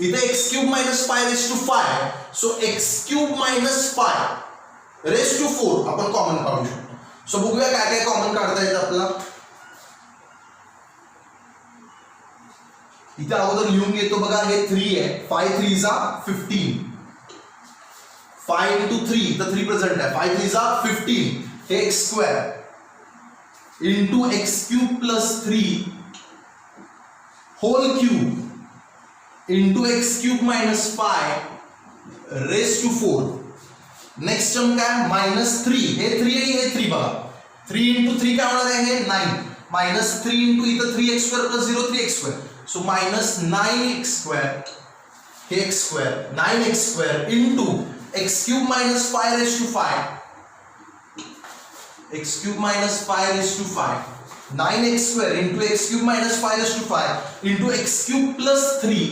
इथे x cube minus 5 raise to 5. So x cube minus 5 raise to 4 आपण कॉमन काढू शकतो. सो बघूया काय काय कॉमन काढता येतं आपल्याला. इथे अगोदर लिहून घेतो बघा, हे 3 आहे, 5 3 जा 15, 5 into 3 तर 3 प्रेझेंट आहे, 5 3 जा 15 हे x square into x cube plus 3 whole cube into x cube minus 5 raise to 4. Next term काय मायनस 3, हे 3 आणि हे 3 बघा, 3 into 3 काय होणार आहे, हे 9 मायनस 3 इंटू इथं 3x square plus 0 3x square. So minus 9x square हे x square 9x square into x cube minus 5 raise to 5, x cube minus 5 raise to 5, 9x square into x cube minus 5 raise to 5 into x cube plus 3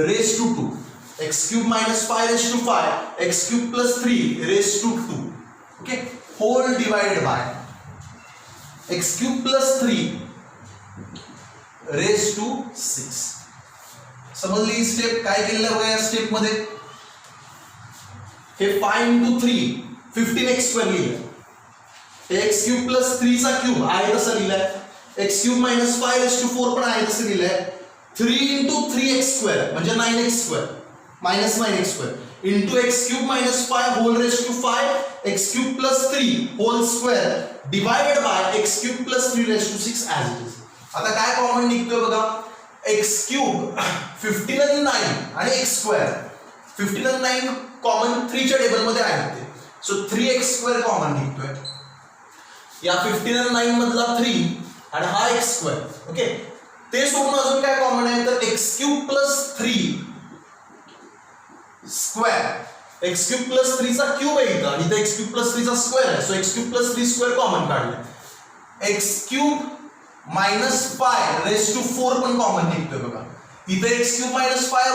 raise to 2, x cube minus 5 raise to 5 x cube plus 3 raise to 2. Okay, whole divided by x cube plus 3 raise to 6. समजली ही स्टेप. काय केलेलं बघा या स्टेप मध्ये, हे 5 into 3 15x स्क्वेअर लिहिलं, हे x क्यूब प्लस 3 चा क्यूब आहे तसं लिहिलंय, x cube minus 5 raise to 4 पण आहे तसं लिहिलंय, 3 into 3x स्क्वेअर म्हणजे 9x square minus 9x square into x cube minus 5 whole raise to 5 x cube plus 3 whole square divided by x cube plus 3 raise to 6 as it is. आता काय कॉमन निघतोय बघा, एक्स क्यूब 15 आणि 9 आणि एक्स स्क्वेअर 15 आणि 9 कॉमन 3 च्या टेबल मध्ये आहेत ते. सो 3x स्क्वेअर कॉमन निघतोय या 15 आणि 9 मधला 3 आणि हा एक्स स्क्वेअर. ओके, ते सोडून अजून काय कॉमन आहे तर x cube plus 3 square, x cube plus 3 चा क्यूब आहे इथं आणि इथं एक्स क्यूब प्लस 3 चा स्क्वेअर आहे. So x cube plus 3 square common काढले, x cube minus 5 raise to 4 पण कॉमन निघतोय बघा. इथे x cube minus 5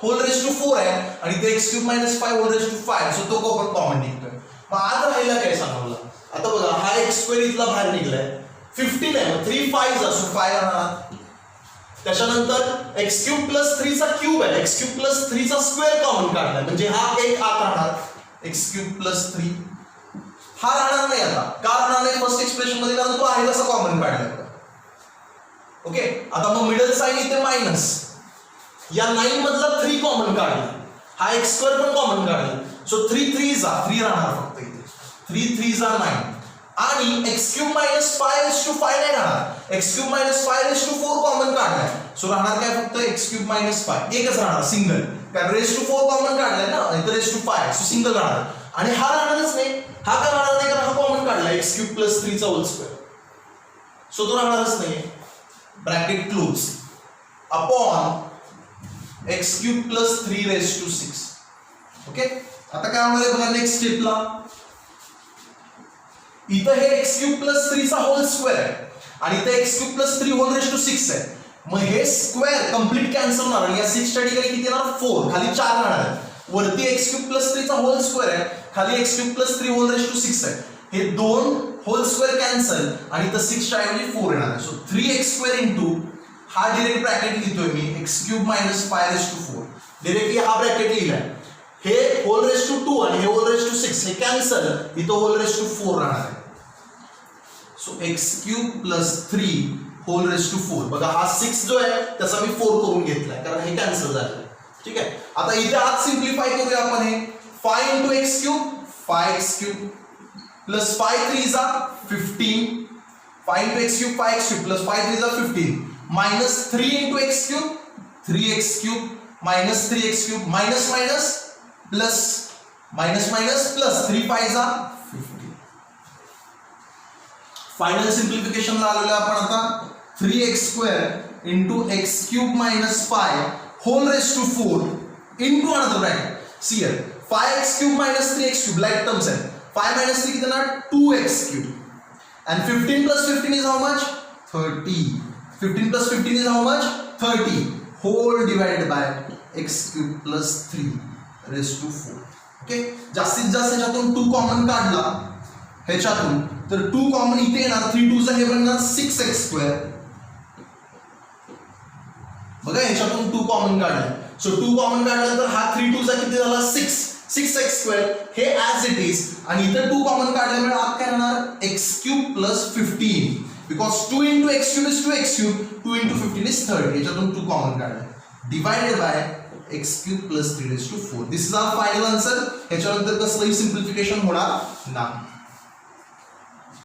whole raise to 4 आहे आणि इथे x cube minus 5 whole raise to 5. So तो पण कॉमन निघतोय. मग आता राहिला काय सांगा, आता बघा हा एक्स स्क्वेअर इथला बाहेर निघलाय, 15 आहे, मग 3 5 असो 5 राहणार. त्याच्यानंतर एक्स क्यूब प्लस 3 चा क्यूब आहे, एक्स क्यूब प्लस 3 चा स्क्वेअर कॉमन काढलाय म्हणजे हा एक आत राहणार, एक्स क्यूब प्लस 3 हा राहणार नाही. आता का राहणार नाही फर्स्ट एक्सप्रेशन मध्ये, कारण तो आहे तसा कॉमन काढलाय. ओके, आता मग मिडल साइन इथे मायनस, या 9 मधला 3 कॉमन काढला, हा एक्स स्क्वेअर पण कॉमन काढला. सो 3 3 जा 3 राहणार फक्त इथे, 3 3 जा 9 आणि x cube minus 5 raise to 5 नाही राहणार, x cube minus 5 raise to 4 common काढलाय. सो राहणार काय फक्त एक्स क्यूब मायनस 5 एकच राहणार सिंगल, कारण रेस टू 4 कॉमन काढलाय ना, इथे रेस टू 5 सो सिंगल राहणार. आणि हा राहणारच नाही, हा का राहणार नाही कारण हा कॉमन काढलाय एक्स क्यूब प्लस 3 चा होल स्क्वेअर. सो तो राहणारच नाही. Bracket close upon x cube plus 3 raise to 6. Okay, आता काय होणार आहे बघा नेक्स्ट स्टेपला, इथं हे एक्स क्यूब प्लस 3 चा होल स्क्वेअर आहे आणि इथं x cube plus 3 whole raise to 6 आहे. मग हे स्क्वेअर कंप्लीट कॅन्सल होणार आणि या 6 च्या ठिकाणी किती येणार 4, खाली 4 राहणार आहे. वरती एक्स क्यूब प्लस 3 चा होल स्क्वेअर आहे, खाली x cube plus 3 whole raise to 6 आहे. हे दोन होल स्क्वेअर कॅन्सल आणि इथं 6 च्या ऐवजी 4 येणार आहे. सो 3x स्क्वेअर इंटू हा डायरेक्ट ब्रॅकेट लिहितोय मी x cube minus 5 raise to 4, directly हा ब्रॅकेट लिहिलाय. हे होल रेस टू 2 आणि हे होल रेस टू 6 हे कॅन्सल, इथं होल रेस टू 4 राहणार आहे. So x cube plus 3 whole raise to 4, बघा हा 6 जो आहे त्याचा मी 4 करून घेतलाय कारण हे कॅन्सल झालं. ठीक आहे, आता इथे आज सिम्प्लिफाय करूया आपण हे 5 into x cube 5x cube plus 5 3 जा 15, 5 into x cube 5x cube plus 5 3 जा 15 minus 3 into x cube 3x cube minus 3x cube minus minus plus minus minus plus 3 5 जा 15. फाइनल सिम्प्लिफिकेशन ला आलेलो आपण आता 3x square into x cube minus 5 whole raised to 4 into another bracket. See here, 5x cube minus 3x cube like terms है. 5 minus 3 कितना 2x cube. And 15 plus 15 is how much? 30. 15 plus 15 is how much? 30. Whole divided by x cube plus 3 raise to 4. Okay, जास्तीत जास्त ह्याच्यातून 2 कॉमन काढला ह्याच्यातून तर 2 कॉमन इथे येणार, 3 2 हे बनणार 6x². बघा ह्याच्यातून 2 कॉमन काढले, सो 2 कॉमन काढलं तर हा 3 2 किती झाला 6x² हे ॲज इट इज, आणि इथे 2 कॉमन काढल्यामुळे आत काय राहणार x³ plus 15 because 2 into x³ is 2x³, 2 into 15 is 30. ह्याच्यातून 2 कॉमन काढले divided by x³ plus 3 raise to 4. This is our final answer. ह्याच्यानंतर कसलंही सिम्प्लिफिकेशन होणार नाही.